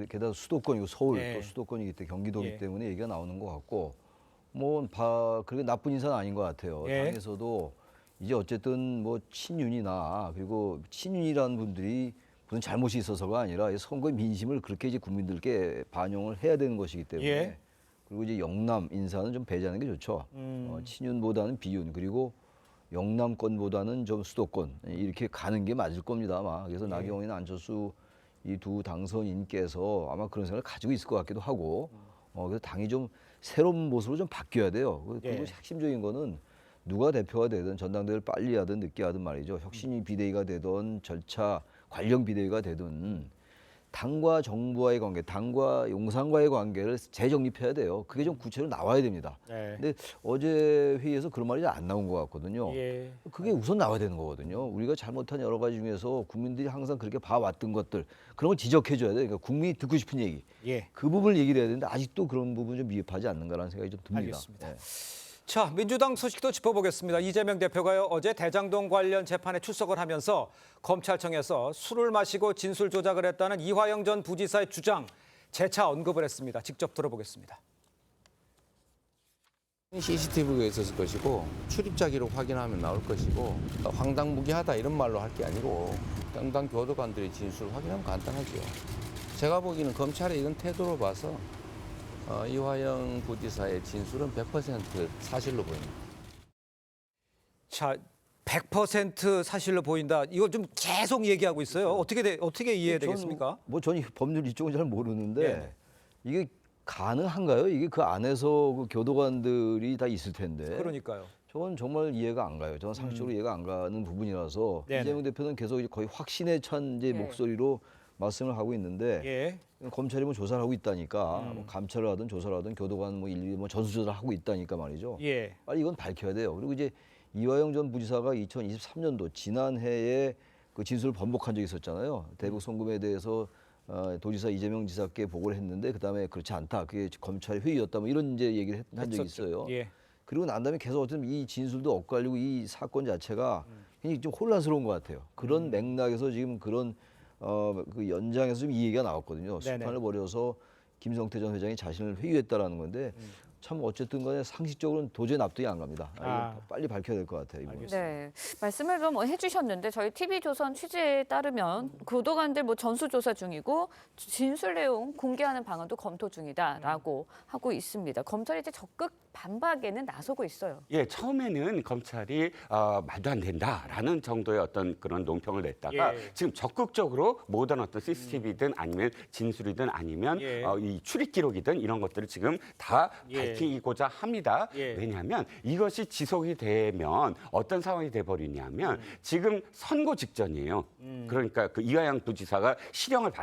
게다가 수도권이고 서울 또 수도권이기 때문에 경기도이기 때문에 얘기가 나오는 것 같고 뭐 그렇게 나쁜 인사는 아닌 것 같아요. 당에서도 이제 어쨌든 뭐 친윤이나 그리고 친윤이라는 분들이 무슨 잘못이 있어서가 아니라 선거의 민심을 그렇게 이제 국민들께 반영을 해야 되는 것이기 때문에 그리고 이제 영남 인사는 좀 배제하는 게 좋죠. 친윤보다는 비윤 그리고 영남권보다는 좀 수도권 이렇게 가는 게 맞을 겁니다 아마. 그래서 나경원이나 안철수 이 두 당선인께서 아마 그런 생각을 가지고 있을 것 같기도 하고 그래서 당이 좀 새로운 모습으로 좀 바뀌어야 돼요. 그리고 핵심적인 거는 누가 대표가 되든 전당대회를 빨리 하든 늦게 하든 말이죠. 혁신이 비대위가 되든 절차 관련 비대위가 되든 당과 정부와의 관계, 당과 용산과의 관계를 재정립해야 돼요. 그게 좀 구체적으로 나와야 됩니다. 근데 어제 회의에서 그런 말이 안 나온 것 같거든요. 그게 우선 나와야 되는 거거든요. 우리가 잘못한 여러 가지 중에서 국민들이 항상 그렇게 봐왔던 것들 그런 걸 지적해줘야 돼요. 그러니까 국민이 듣고 싶은 얘기. 그 부분을 얘기를 해야 되는데 아직도 그런 부분이 좀 미흡하지 않는가라는 생각이 좀 듭니다. 알겠습니다. 자, 민주당 소식도 짚어보겠습니다. 이재명 대표가요 어제 대장동 관련 재판에 출석을 하면서 검찰청에서 술을 마시고 진술 조작을 했다는 이화영 전 부지사의 주장 재차 언급을 했습니다. 직접 들어보겠습니다. CCTV가 있었을 것이고 출입자 기록 확인하면 나올 것이고 황당무계하다 이런 말로 할 게 아니고 담당 교도관들의 진술 확인하면 간단하죠. 제가 보기에는 검찰의 이런 태도로 봐서 이화영 부지사의 진술은 100% 사실로 보입니다. 자, 100% 사실로 보인다. 이거 좀 계속 얘기하고 있어요. 어떻게 이해해야 되겠습니까? 저는 법률 이쪽은 잘 모르는데 이게 가능한가요? 이게 그 안에서 그 교도관들이 다 있을 텐데. 그러니까요. 저건 정말 이해가 안 가요. 저는 상식적으로 이해가 안 가는 부분이라서 이재명 대표는 계속 거의 확신에 찬 이제 목소리로 말씀을 하고 있는데 검찰이 뭐 조사를 하고 있다니까 뭐 감찰을 하든 조사를 하든 교도관 뭐 일일이 뭐 전수조사를 하고 있다니까 말이죠. 빨리 이건 밝혀야 돼요. 그리고 이제 이화영 전 부지사가 2023년도 지난해에 그 진술을 번복한 적이 있었잖아요. 대북 송금에 대해서 도지사 이재명 지사께 보고를 했는데 그다음에 그렇지 않다. 그게 검찰의 회의였다. 뭐 이런 이제 얘기를 한 적이 있어요. 그리고 난 다음에 계속 어쨌든 이 진술도 엇갈리고 이 사건 자체가 굉장히 좀 혼란스러운 것 같아요. 그런 맥락에서 지금 그런 그 연장에서 좀 이 얘기가 나왔거든요. 술판을 벌여서 김성태 전 회장이 자신을 회유했다라는 건데 참 어쨌든 간에 상식적으로는 도저히 납득이 안 갑니다. 빨리 밝혀야 될 것 같아요. 이번에. 네, 말씀을 좀 해주셨는데 저희 TV조선 취재에 따르면 교도관들 뭐 전수조사 중이고 진술 내용 공개하는 방안도 검토 중이다라고 하고 있습니다. 검찰이 이제 적극 반박에는 나서고 있어요. 처음에는 검찰이 말도 안 된다라는 정도의 어떤 그런 논평을 냈다가 지금 적극적으로 모든 어떤 CCTV든 아니면 진술이든 아니면 이 출입 기록이든 이런 것들을 지금 다 밝히고자 합니다. 왜냐하면 이것이 지속이 되면 어떤 상황이 돼버리냐면 지금 선거 직전이에요. 그러니까 그 이하영 부지사가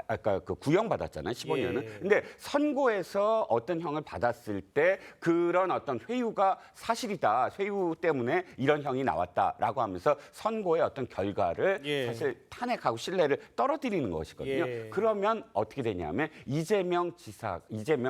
아까 그 구형받았잖아요. 15년은. 근데 선거에서 어떤 형을 받았을 때 그런 어떤 회유가 사실이다. 회유 때문에 이런 형이 나왔다라고 하면서 선거의 어떤 결과를 사실 탄핵하고 신뢰를 떨어뜨리는 것이거든요. 그러면 어떻게 되냐면 이재명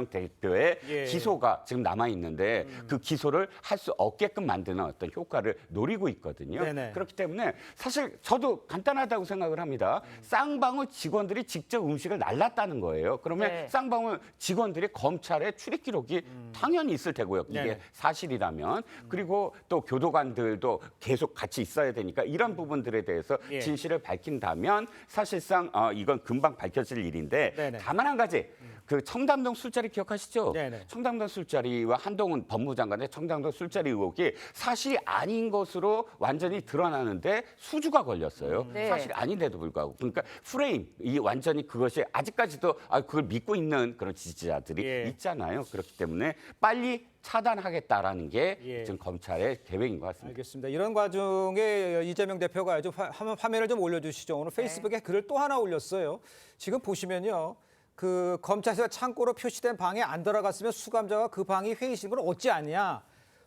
대표의 기소가 지금 남아 있는데 그 기소를 할 수 없게끔 만드는 어떤 효과를 노리고 있거든요. 그렇기 때문에 사실 저도 간단하다고 생각을 합니다. 쌍방울 직원들이 직접 음식을 날랐다는 거예요. 그러면 쌍방울 직원들이 검찰에 출입 기록이 당연히 있을 테고요. 이게 사실이라면. 그리고 또 교도관들도 계속 같이 있어야 되니까 이런 부분들에 대해서 진실을 밝힌다면 사실상 이건 금방 밝혀질 일인데 다만 한 가지 그 청담동 술자리 기억하시죠? 청담동 술자리와 한동훈 법무장관의 청담동 술자리 의혹이 사실이 아닌 것으로 완전히 드러나는데 수주가 걸렸어요. 사실이 아닌데도 불구하고. 그러니까 프레임, 이 완전히 그것이 아직까지도 그걸 믿고 있는 그런 지지자들이 있잖아요. 그렇기 때문에 빨리 차단하겠다라는 게 지금 검찰의 계획인 것 같습니다. 알겠습니다. 이런 과정에 이재명 대표가 좀 화면을 좀 올려주시죠. 오늘 페이스북에 글을 또 하나 올렸어요. 지금 보시면요. 그 검찰에서 창고로 표시된 방에 안 들어갔으면 수감자가 그 방이 회의실을 어찌 아냐.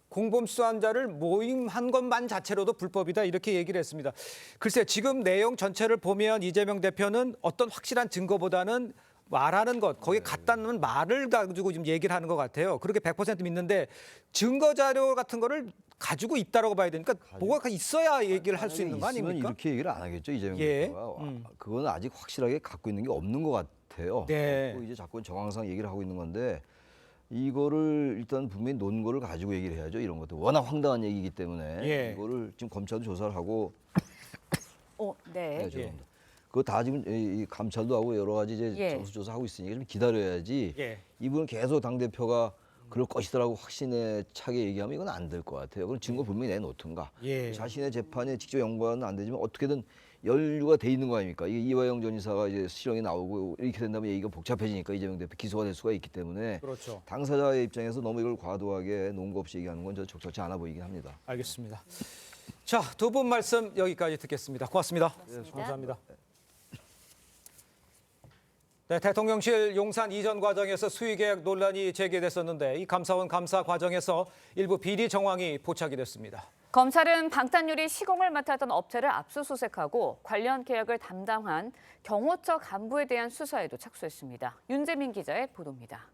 공범수환자를 모임한 것만 자체로도 불법이다 이렇게 얘기를 했습니다. 글쎄 지금 내용 전체를 보면 이재명 대표는 어떤 확실한 증거보다는 말하는 것, 거기에 갖다 놓은 말을 가지고 지금 얘기를 하는 것 같아요. 그렇게 100% 믿는데 증거 자료 같은 거를 가지고 있다라고 봐야 되니까 뭐가 있어야 얘기를 할 수 있는 거 아닙니까? 이렇게 얘기를 안 하겠죠, 이재명 대표가. 그건 아직 확실하게 갖고 있는 게 없는 것 같아요. 이제 자꾸 정황상 얘기를 하고 있는 건데 이거를 일단 분명히 논거를 가지고 얘기를 해야죠. 이런 것도 워낙 황당한 얘기이기 때문에 이거를 지금 검찰도 조사를 하고 죄송합니다. 그거 다 지금 이 감찰도 하고 여러 가지 이제 전수조사 하고 있으니까 좀 기다려야지. 이분은 계속 당 대표가 그럴 것이더라고 확신에 차게 얘기하면 이건 안 될 것 같아요. 그럼 증거 분명히 내놓든가. 자신의 재판에 직접 연관은 안 되지만 어떻게든 연루가 돼 있는 거 아닙니까? 이게 이화영 전 이사가 이제 실형이 나오고 이렇게 된다면 얘기가 복잡해지니까 이재명 대표 기소가 될 수가 있기 때문에 당사자의 입장에서 너무 이걸 과도하게 논거 없이 얘기하는 건 저는 적절치 않아 보이긴 합니다. 알겠습니다. 자, 두 분 말씀 여기까지 듣겠습니다. 고맙습니다. 감사합니다. 네, 대통령실 용산 이전 과정에서 수의계약 논란이 제기됐었는데 이 감사원 감사 과정에서 일부 비리 정황이 포착이 됐습니다. 검찰은 방탄유리 시공을 맡았던 업체를 압수수색하고 관련 계약을 담당한 경호처 간부에 대한 수사에도 착수했습니다. 윤재민 기자의 보도입니다.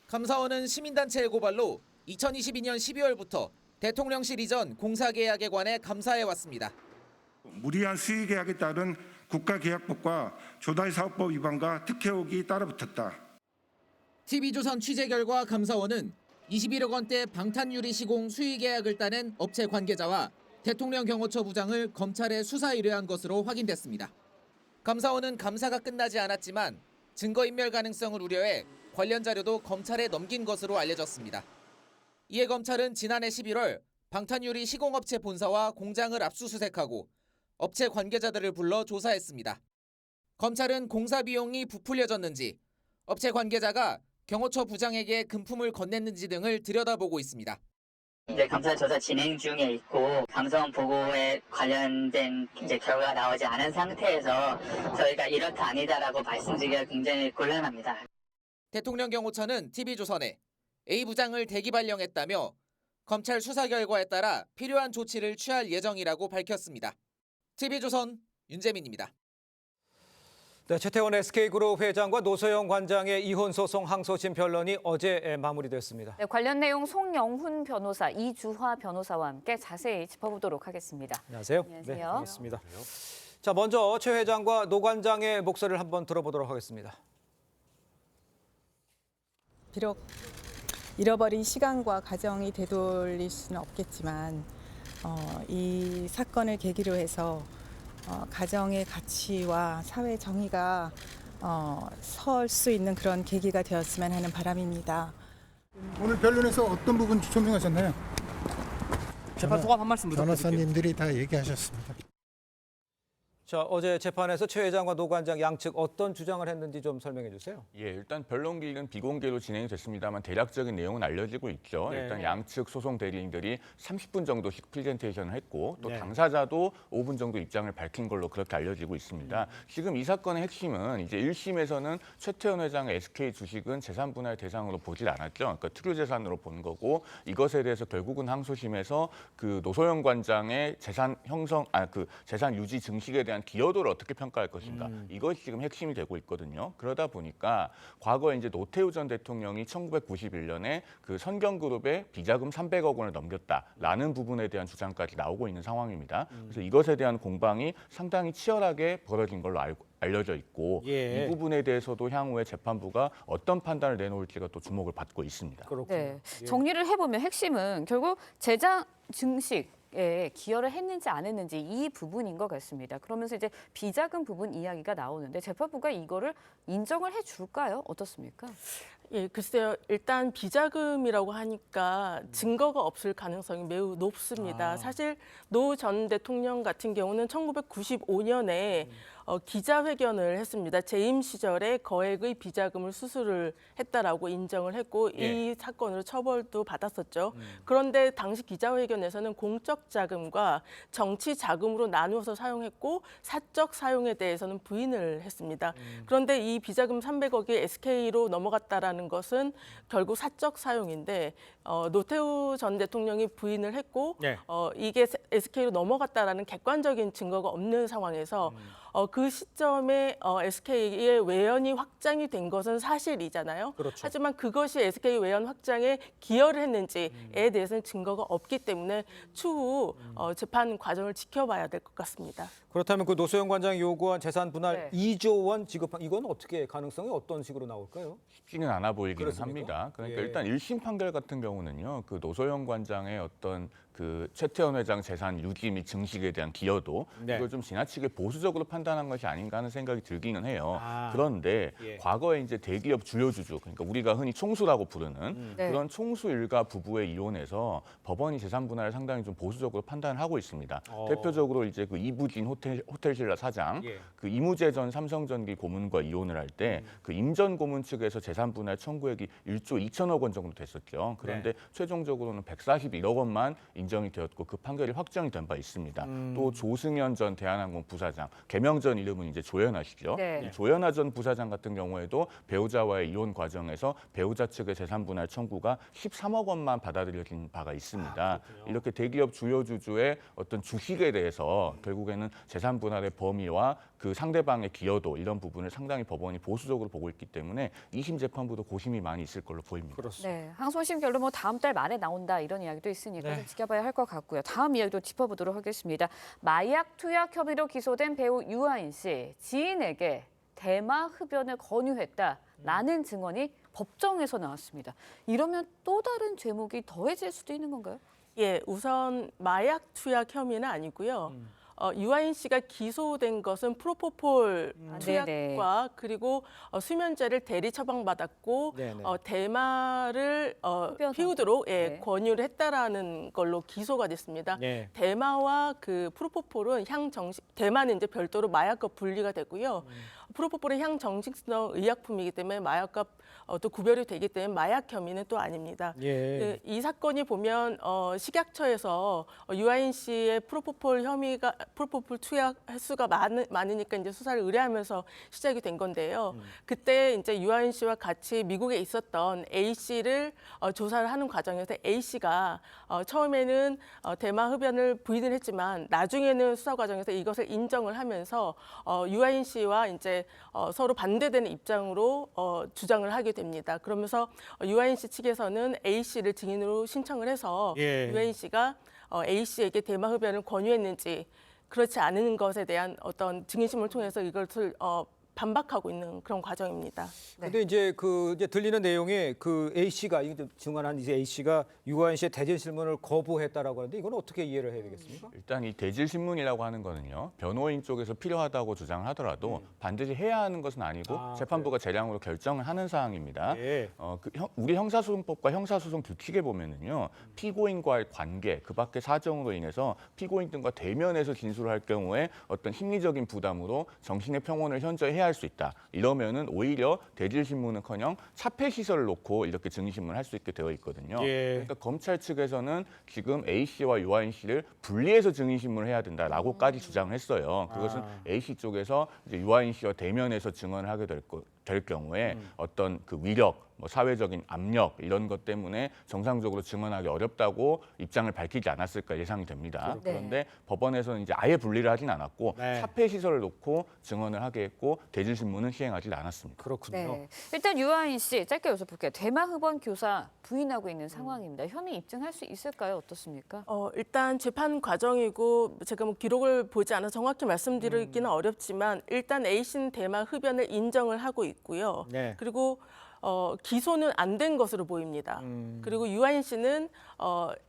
감사원은 시민단체의 고발로 2022년 12월부터 대통령실 이전 공사계약에 관해 감사해왔습니다. 무리한 수의계약에 따른 국가계약법과 조달사업법 위반과 특혜혹이 따라붙었다. TV조선 취재 결과 감사원은 21억 원대 방탄유리 시공 수의계약을 따낸 업체 관계자와 대통령 경호처 부장을 검찰에 수사 의뢰한 것으로 확인됐습니다. 감사원은 감사가 끝나지 않았지만 증거인멸 가능성을 우려해 관련 자료도 검찰에 넘긴 것으로 알려졌습니다. 이에 검찰은 지난해 11월 방탄유리 시공업체 본사와 공장을 압수수색하고 업체 관계자들을 불러 조사했습니다. 검찰은 공사 비용이 부풀려졌는지, 업체 관계자가 경호처 부장에게 금품을 건넸는지 등을 들여다보고 있습니다. 이제 감사 조사 진행 중에 있고 감사원 보고에 관련된 이제 결과가 나오지 않은 상태에서 저희가 이렇다 아니다라고 말씀드리기가 굉장히 곤란합니다. 대통령 경호처는 TV조선에 A 부장을 대기 발령했다며 검찰 수사 결과에 따라 필요한 조치를 취할 예정이라고 밝혔습니다. TV조선 윤재민입니다. 네, 최태원 SK그룹 회장과 노소영 관장의 이혼 소송 항소심 변론이 어제 마무리됐습니다. 네, 관련 내용 송영훈 변호사, 이주화 변호사와 함께 자세히 짚어보도록 하겠습니다. 안녕하세요. 네, 반갑습니다. 자, 먼저 최 회장과 노 관장의 목소리를 한번 들어보도록 하겠습니다. 비록 잃어버린 시간과 가정이 되돌릴 수는 없겠지만 이 사건을 계기로 해서 가정의 가치와 사회 정의가 설 수 있는 그런 계기가 되었으면 하는 바람입니다. 오늘 변론에서 어떤 부분 조명하셨나요? 재판 소감 한 말씀 부탁드릴게요. 변호사님들이 다 얘기하셨습니다. 자, 어제 재판에서 최 회장과 노 관장 양측 어떤 주장을 했는지 좀 설명해 주세요. 예, 일단 변론기일은 비공개로 진행이 됐습니다만 대략적인 내용은 알려지고 있죠. 네. 일단 양측 소송 대리인들이 30분 정도씩 프레젠테이션을 했고 또 네. 당사자도 5분 정도 입장을 밝힌 걸로 그렇게 알려지고 있습니다. 지금 이 사건의 핵심은 이제 1심에서는 최태원 회장의 SK 주식은 재산 분할 대상으로 보질 않았죠. 그러니까 특유 재산으로 본 거고 이것에 대해서 결국은 항소심에서 그 노소영 관장의 재산 형성, 그 재산 유지 증식에 대한 기여도를 어떻게 평가할 것인가 이것이 지금 핵심이 되고 있거든요. 그러다 보니까 과거에 이제 노태우 전 대통령이 1991년에 그 선경그룹에 비자금 300억 원을 넘겼다라는 부분에 대한 주장까지 나오고 있는 상황입니다. 그래서 이것에 대한 공방이 상당히 치열하게 벌어진 걸로 알려져 있고 예. 이 부분에 대해서도 향후에 재판부가 어떤 판단을 내놓을지가 또 주목을 받고 있습니다. 네. 정리를 해보면 핵심은 결국 재산 증식에 기여를 했는지 안 했는지 이 부분인 것 같습니다. 그러면서 이제 비자금 부분 이야기가 나오는데 재판부가 이거를 인정을 해줄까요? 어떻습니까? 예, 글쎄요. 일단 비자금이라고 하니까 증거가 없을 가능성이 매우 높습니다. 사실 노 전 대통령 같은 경우는 1995년에 기자회견을 했습니다. 재임 시절에 거액의 비자금을 수수를 했다라고 인정을 했고 이 사건으로 처벌도 받았었죠. 그런데 당시 기자회견에서는 공적 자금과 정치 자금으로 나누어서 사용했고 사적 사용에 대해서는 부인을 했습니다. 그런데 이 비자금 300억이 SK로 넘어갔다라는 것은 결국 사적 사용인데 노태우 전 대통령이 부인을 했고 이게 SK로 넘어갔다라는 객관적인 증거가 없는 상황에서 그 시점에 SK의 외연이 확장이 된 것은 사실이잖아요. 그렇죠. 하지만 그것이 SK 외연 확장에 기여를 했는지에 대해서는 증거가 없기 때문에 추후 재판 과정을 지켜봐야 될 것 같습니다. 그렇다면 그 노소영 관장이 요구한 재산 분할 2조 원 지급한 이건 어떻게 가능성이 어떤 식으로 나올까요? 쉽지는 않아 보이기는 그렇습니까? 합니다. 그러니까 예. 일단 1심 판결 같은 경우는요. 그 노소영 관장의 어떤 그 최태원 회장 재산 유지 및 증식에 대한 기여도 이걸 좀 지나치게 보수적으로 판단한 것이 아닌가 하는 생각이 들기는 해요. 그런데 과거에 이제 대기업 주요 주주, 그러니까 우리가 흔히 총수라고 부르는 그런 총수 일가 부부의 이혼에서 법원이 재산 분할을 상당히 좀 보수적으로 판단을 하고 있습니다. 대표적으로 이제 그 이부진 호텔신라 사장, 그 이무재 전 삼성전기 고문과 이혼을 할 때 그 임 전 고문 측에서 재산 분할 청구액이 1조 2천억 원 정도 됐었죠. 그런데 최종적으로는 141억 원만 인정이 되었고 그 판결이 확정이 된 바 있습니다. 또 조승현 전 대한항공 부사장, 개명 전 이름은 이제 조연아 씨죠. 이 조연아 전 부사장 같은 경우에도 배우자와의 이혼 과정에서 배우자 측의 재산 분할 청구가 13억 원만 받아들여진 바가 있습니다. 이렇게 대기업 주요 주주의 어떤 주식에 대해서 결국에는 재산 분할의 범위와 그 상대방의 기여도 이런 부분을 상당히 법원이 보수적으로 보고 있기 때문에 2심 재판부도 고심이 많이 있을 걸로 보입니다. 네, 항소심 결론 뭐 다음 달 말에 나온다 이런 이야기도 있으니까 좀 지켜봐야 할 것 같고요. 다음 이야기도 짚어보도록 하겠습니다. 마약 투약 혐의로 기소된 배우 유아인 씨 지인에게 대마 흡연을 권유했다라는 증언이 법정에서 나왔습니다. 이러면 또 다른 죄목이 더해질 수도 있는 건가요? 예, 우선 마약 투약 혐의는 아니고요. 유아인 씨가 기소된 것은 프로포폴 투약과 그리고 수면제를 대리 처방받았고 대마를 피우도록 권유를 했다라는 걸로 기소가 됐습니다. 대마와 그 프로포폴은 대마는 이제 별도로 마약과 분리가 되고요. 프로포폴은 향정식성 의약품이기 때문에 마약과 또 구별이 되기 때문에 마약 혐의는 또 아닙니다. 이 사건이 보면 식약처에서 유아인 씨의 프로포폴 투약 횟수가 많으니까 이제 수사를 의뢰하면서 시작이 된 건데요. 그때 이제 유아인 씨와 같이 미국에 있었던 A 씨를 조사를 하는 과정에서 A 씨가 처음에는 대마 흡연을 부인을 했지만 나중에는 수사 과정에서 이것을 인정을 하면서 유아인 씨와 이제 서로 반대되는 입장으로 주장을 하게 됩니다. 그러면서 유아인 씨 측에서는 A 씨를 증인으로 신청을 해서 유아인 씨가 A 씨에게 대마 흡연을 권유했는지 그렇지 않은 것에 대한 어떤 증인심을 통해서 이것을 반박하고 있는 그런 과정입니다. 근데 이제 이제 들리는 내용에 A 씨가 증언한 이제 A 씨가 유아인 씨의 대질 신문을 거부했다라고 하는데 이건 어떻게 이해를 해야 되겠습니까? 일단 이 대질 신문이라고 하는 거는요. 변호인 쪽에서 필요하다고 주장을 하더라도 반드시 해야 하는 것은 아니고 재판부가 재량으로 결정을 하는 사항입니다. 우리 형사소송법과 형사소송 규칙에 보면은요. 피고인과의 관계, 그 밖의 사정으로 인해서 피고인 등과 대면해서 진술을 할 경우에 어떤 심리적인 부담으로 정신의 평온을 현저히 해할 수 있다. 이러면은 오히려 대질 신문은커녕 차폐 시설을 놓고 이렇게 증인신문을 할 수 있게 되어 있거든요. 그러니까 검찰 측에서는 지금 A 씨와 유아인 씨를 분리해서 증인신문을 해야 된다라고까지 주장을 했어요. 그것은 A 씨 쪽에서 이제 유아인 씨와 대면해서 증언을 하게 될 경우에 어떤 그 위력, 뭐 사회적인 압력 이런 것 때문에 정상적으로 증언하기 어렵다고 입장을 밝히지 않았을까 예상이 됩니다. 그런데 법원에서는 이제 아예 분리를 하진 않았고 차폐 시설을 놓고 증언을 하게 했고 대질 신문은 시행하지 않았습니다. 그렇군요. 네. 일단 유아인 씨 짧게 여쭤볼게요. 대마흡원 교사 부인하고 있는 상황입니다. 혐의 입증할 수 있을까요? 어떻습니까? 일단 재판 과정이고 제가 뭐 기록을 보지 않아서 정확히 말씀드리기는 어렵지만 일단 A 씨는 대마 흡연을 인정을 하고 있고요. 그리고 기소는 안 된 것으로 보입니다. 그리고 유아인 씨는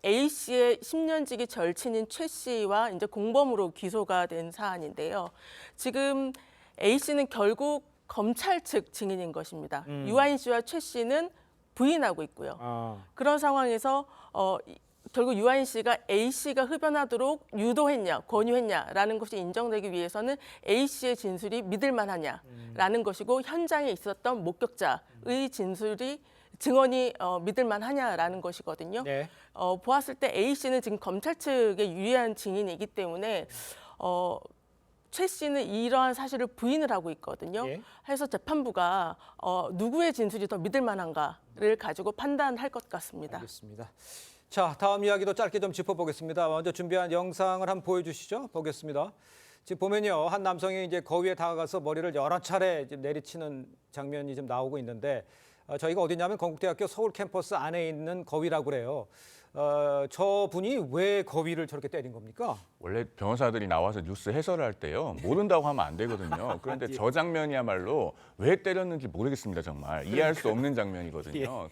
A 씨의 10년지기 절친인 최 씨와 이제 공범으로 기소가 된 사안인데요. 지금 A 씨는 결국 검찰 측 증인인 것입니다. 유아인 씨와 최 씨는 부인하고 있고요. 그런 상황에서 결국 유아인 씨가 A 씨가 흡연하도록 유도했냐, 권유했냐라는 것이 인정되기 위해서는 A 씨의 진술이 믿을 만하냐라는 것이고 현장에 있었던 목격자의 증언이 믿을 만하냐라는 것이거든요. 보았을 때 A 씨는 지금 검찰 측에 유리한 증인이기 때문에 최 씨는 이러한 사실을 부인을 하고 있거든요. 해서 재판부가 누구의 진술이 더 믿을 만한가를 가지고 판단할 것 같습니다. 알겠습니다. 자, 다음 이야기도 짧게 좀 짚어보겠습니다. 먼저 준비한 영상을 한번 보여주시죠. 보겠습니다. 지금 보면요, 한 남성이 이제 거위에 다가가서 머리를 여러 차례 내리치는 장면이 좀 나오고 있는데 저희가 어디냐면 건국대학교 서울 캠퍼스 안에 있는 거위라고 그래요. 저분이 왜 거위를 저렇게 때린 겁니까? 원래 변호사들이 나와서 뉴스 해설을 할 때요. 모른다고 하면 안 되거든요. 그런데 저 장면이야말로 왜 때렸는지 모르겠습니다. 정말 이해할 수 없는 장면이거든요.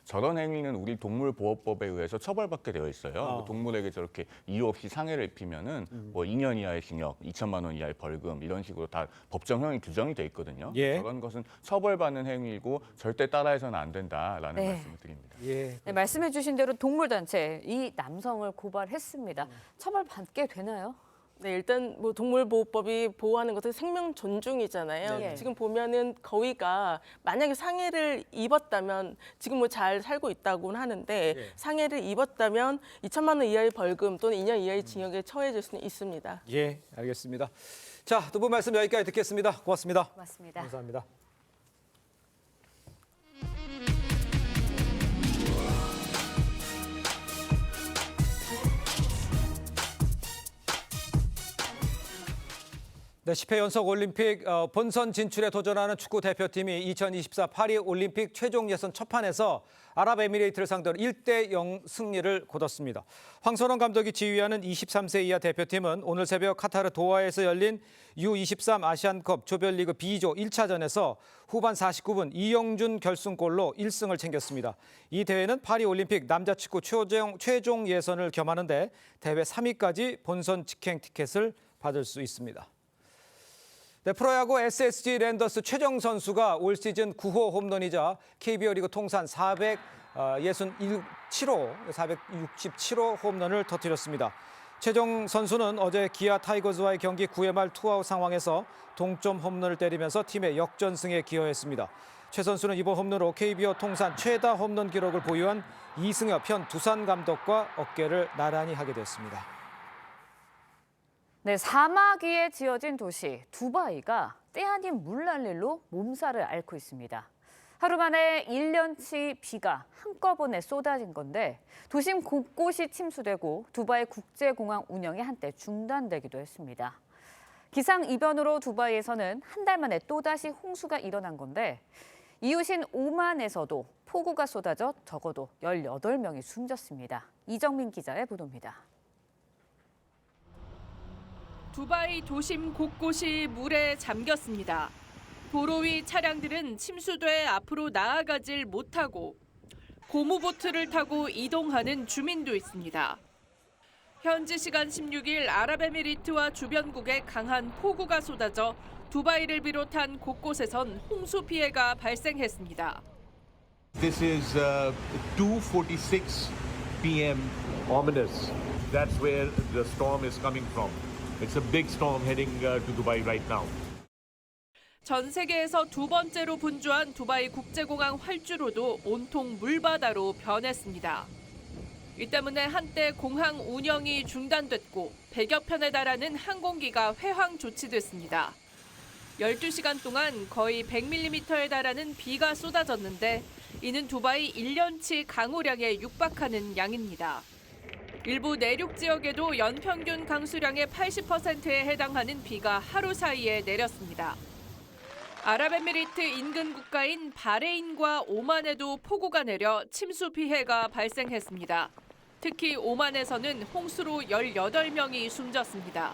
저런 행위는 우리 동물보호법에 의해서 처벌받게 되어 있어요. 동물에게 저렇게 이유 없이 상해를 입히면은 뭐 2년 이하의 징역, 2천만 원 이하의 벌금 이런 식으로 다 법정형이 규정이 돼 있거든요. 저런 것은 처벌받는 행위이고 절대 따라해서는 안 된다라는 말씀을 드립니다. 네, 말씀해 주신 대로 동물단체 이 남성을 고발했습니다. 처벌받게 되나요? 네, 일단 뭐 동물보호법이 보호하는 것은 생명 존중이잖아요. 지금 보면은 거위가 만약에 상해를 입었다면 지금 뭐 잘 살고 있다고는 하는데 상해를 입었다면 2천만 원 이하의 벌금 또는 2년 이하의 징역에 처해질 수는 있습니다. 예, 알겠습니다. 자, 두 분 말씀 여기까지 듣겠습니다. 고맙습니다. 고맙습니다. 감사합니다. 네, 10회 연속 올림픽 본선 진출에 도전하는 축구 대표팀이 2024 파리 올림픽 최종 예선 첫판에서 아랍에미레이트를 상대로 1대0 승리를 거뒀습니다. 황선홍 감독이 지휘하는 23세 이하 대표팀은 오늘 새벽 카타르 도하에서 열린 U23 아시안컵 조별리그 B조 1차전에서 후반 49분 이영준 결승골로 1승을 챙겼습니다. 이 대회는 파리 올림픽 남자 축구 최종 예선을 겸하는데 대회 3위까지 본선 직행 티켓을 받을 수 있습니다. 네, 프로야구 SSG 랜더스 최정 선수가 올 시즌 9호 홈런이자 KBO 리그 통산 467호 홈런을 터뜨렸습니다. 최정 선수는 어제 기아 타이거즈와의 경기 9회 말 투아웃 상황에서 동점 홈런을 때리면서 팀의 역전승에 기여했습니다. 최 선수는 이번 홈런으로 KBO 통산 최다 홈런 기록을 보유한 이승엽 현 두산 감독과 어깨를 나란히 하게 됐습니다. 네, 사막 위에 지어진 도시 두바이가 때 아닌 물난리로 몸살을 앓고 있습니다. 하루 만에 1년치 비가 한꺼번에 쏟아진 건데 도심 곳곳이 침수되고 두바이 국제공항 운영이 한때 중단되기도 했습니다. 기상이변으로 두바이에서는 한 달 만에 또다시 홍수가 일어난 건데 이웃인 오만에서도 폭우가 쏟아져 적어도 18명이 숨졌습니다. 이정민 기자의 보도입니다. 두바이 도심 곳곳이 물에 잠겼습니다. 도로 위 차량들은 침수돼 앞으로 나아가질 못하고 고무보트를 타고 이동하는 주민도 있습니다. 현지 시간 16일 아랍에미리트와 주변국에 강한 폭우가 쏟아져 두바이를 비롯한 곳곳에선 홍수 피해가 발생했습니다. This is 2:46 p.m. ominous. That's where the storm is coming from. It's a big storm heading to Dubai right now. 전 세계에서 두 번째로 분주한 두바이 국제공항 활주로도 온통 물바다로 변했습니다. 이 때문에 한때 공항 운영이 중단됐고 100여 편에 달하는 항공기가 회항 조치됐습니다. 12시간 동안 거의 100mm에 달하는 비가 쏟아졌는데 이는 두바이 1년치 강우량에 육박하는 양입니다. 일부 내륙 지역에도 연평균 강수량의 80%에 해당하는 비가 하루 사이에 내렸습니다. 아랍에미리트 인근 국가인 바레인과 오만에도 폭우가 내려 침수 피해가 발생했습니다. 특히 오만에서는 홍수로 18명이 숨졌습니다.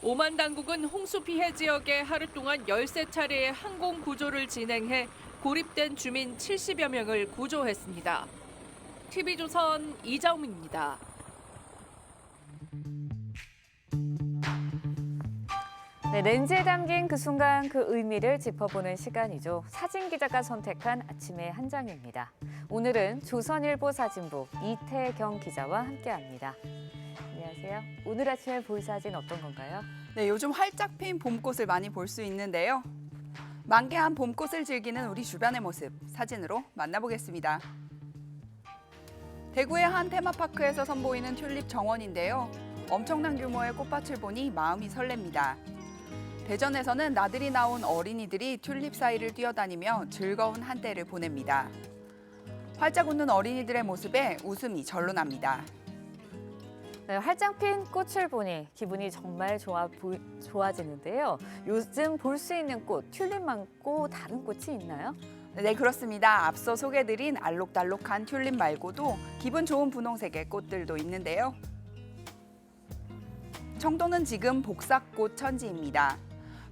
오만 당국은 홍수 피해 지역에 하루 동안 13차례의 항공 구조를 진행해 고립된 주민 70여 명을 구조했습니다. TV조선 이정민입니다. 네, 렌즈에 담긴 그 순간 그 의미를 짚어보는 시간이죠. 사진 기자가 선택한 아침의 한 장입니다. 오늘은 조선일보 사진부 이태경 기자와 함께합니다. 안녕하세요. 오늘 아침에 볼 사진 어떤 건가요? 네, 요즘 활짝 핀 봄꽃을 많이 볼 수 있는데요. 만개한 봄꽃을 즐기는 우리 주변의 모습 사진으로 만나보겠습니다. 대구의 한 테마파크에서 선보이는 튤립 정원인데요. 엄청난 규모의 꽃밭을 보니 마음이 설렙니다. 대전에서는 나들이 나온 어린이들이 튤립 사이를 뛰어다니며 즐거운 한때를 보냅니다. 활짝 웃는 어린이들의 모습에 웃음이 절로 납니다. 네, 활짝 핀 꽃을 보니 기분이 정말 좋아지는데요. 요즘 볼 수 있는 꽃, 튤립 말고 다른 꽃이 있나요? 네, 그렇습니다. 앞서 소개드린 알록달록한 튤립 말고도 기분 좋은 분홍색의 꽃들도 있는데요. 청도는 지금 복사꽃 천지입니다.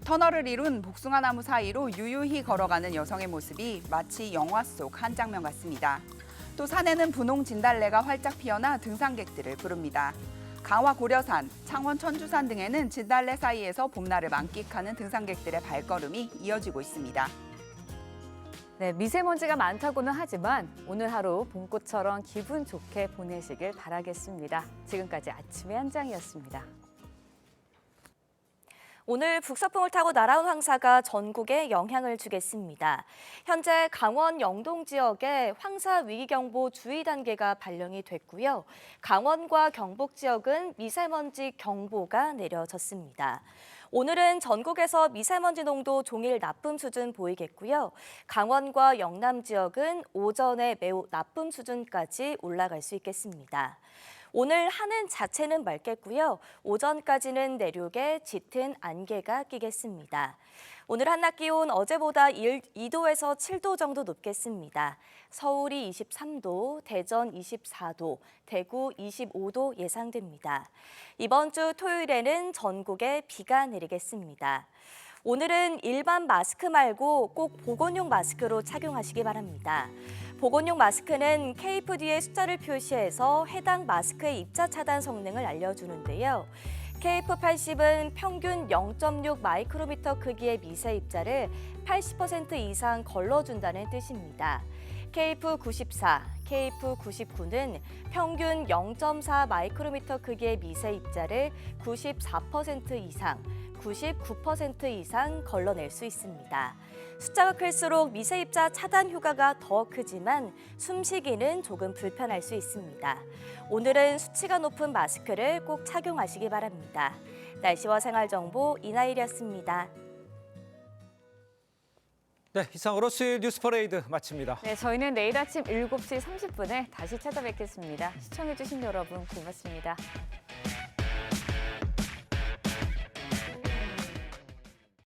터널을 이룬 복숭아나무 사이로 유유히 걸어가는 여성의 모습이 마치 영화 속 한 장면 같습니다. 또 산에는 분홍 진달래가 활짝 피어나 등산객들을 부릅니다. 강화 고려산, 창원 천주산 등에는 진달래 사이에서 봄날을 만끽하는 등산객들의 발걸음이 이어지고 있습니다. 네, 미세먼지가 많다고는 하지만 오늘 하루 봄꽃처럼 기분 좋게 보내시길 바라겠습니다. 지금까지 아침의 한 장이었습니다. 오늘 북서풍을 타고 날아온 황사가 전국에 영향을 주겠습니다. 현재 강원 영동 지역에 황사 위기경보 주의 단계가 발령이 됐고요. 강원과 경북 지역은 미세먼지 경보가 내려졌습니다. 오늘은 전국에서 미세먼지 농도 종일 나쁨 수준 보이겠고요. 강원과 영남 지역은 오전에 매우 나쁨 수준까지 올라갈 수 있겠습니다. 오늘 하늘 자체는 맑겠고요. 오전까지는 내륙에 짙은 안개가 끼겠습니다. 오늘 한낮 기온 어제보다 2도에서 7도 정도 높겠습니다. 서울이 23도, 대전 24도, 대구 25도 예상됩니다. 이번 주 토요일에는 전국에 비가 내리겠습니다. 오늘은 일반 마스크 말고 꼭 보건용 마스크로 착용하시기 바랍니다. 보건용 마스크는 KF 뒤에 숫자를 표시해서 해당 마스크의 입자 차단 성능을 알려주는데요. KF80은 평균 0.6 마이크로미터 크기의 미세 입자를 80% 이상 걸러준다는 뜻입니다. KF94, KF99는 평균 0.4 마이크로미터 크기의 미세 입자를 94% 이상, 99% 이상 걸러낼 수 있습니다. 숫자가 클수록 미세 입자 차단 효과가 더 크지만 숨쉬기는 조금 불편할 수 있습니다. 오늘은 수치가 높은 마스크를 꼭 착용하시기 바랍니다. 날씨와 생활정보 이나일이었습니다. 네, 이상으로 수요일 뉴스 퍼레이드 마칩니다. 네, 저희는 내일 아침 7시 30분에 다시 찾아뵙겠습니다. 시청해주신 여러분 고맙습니다.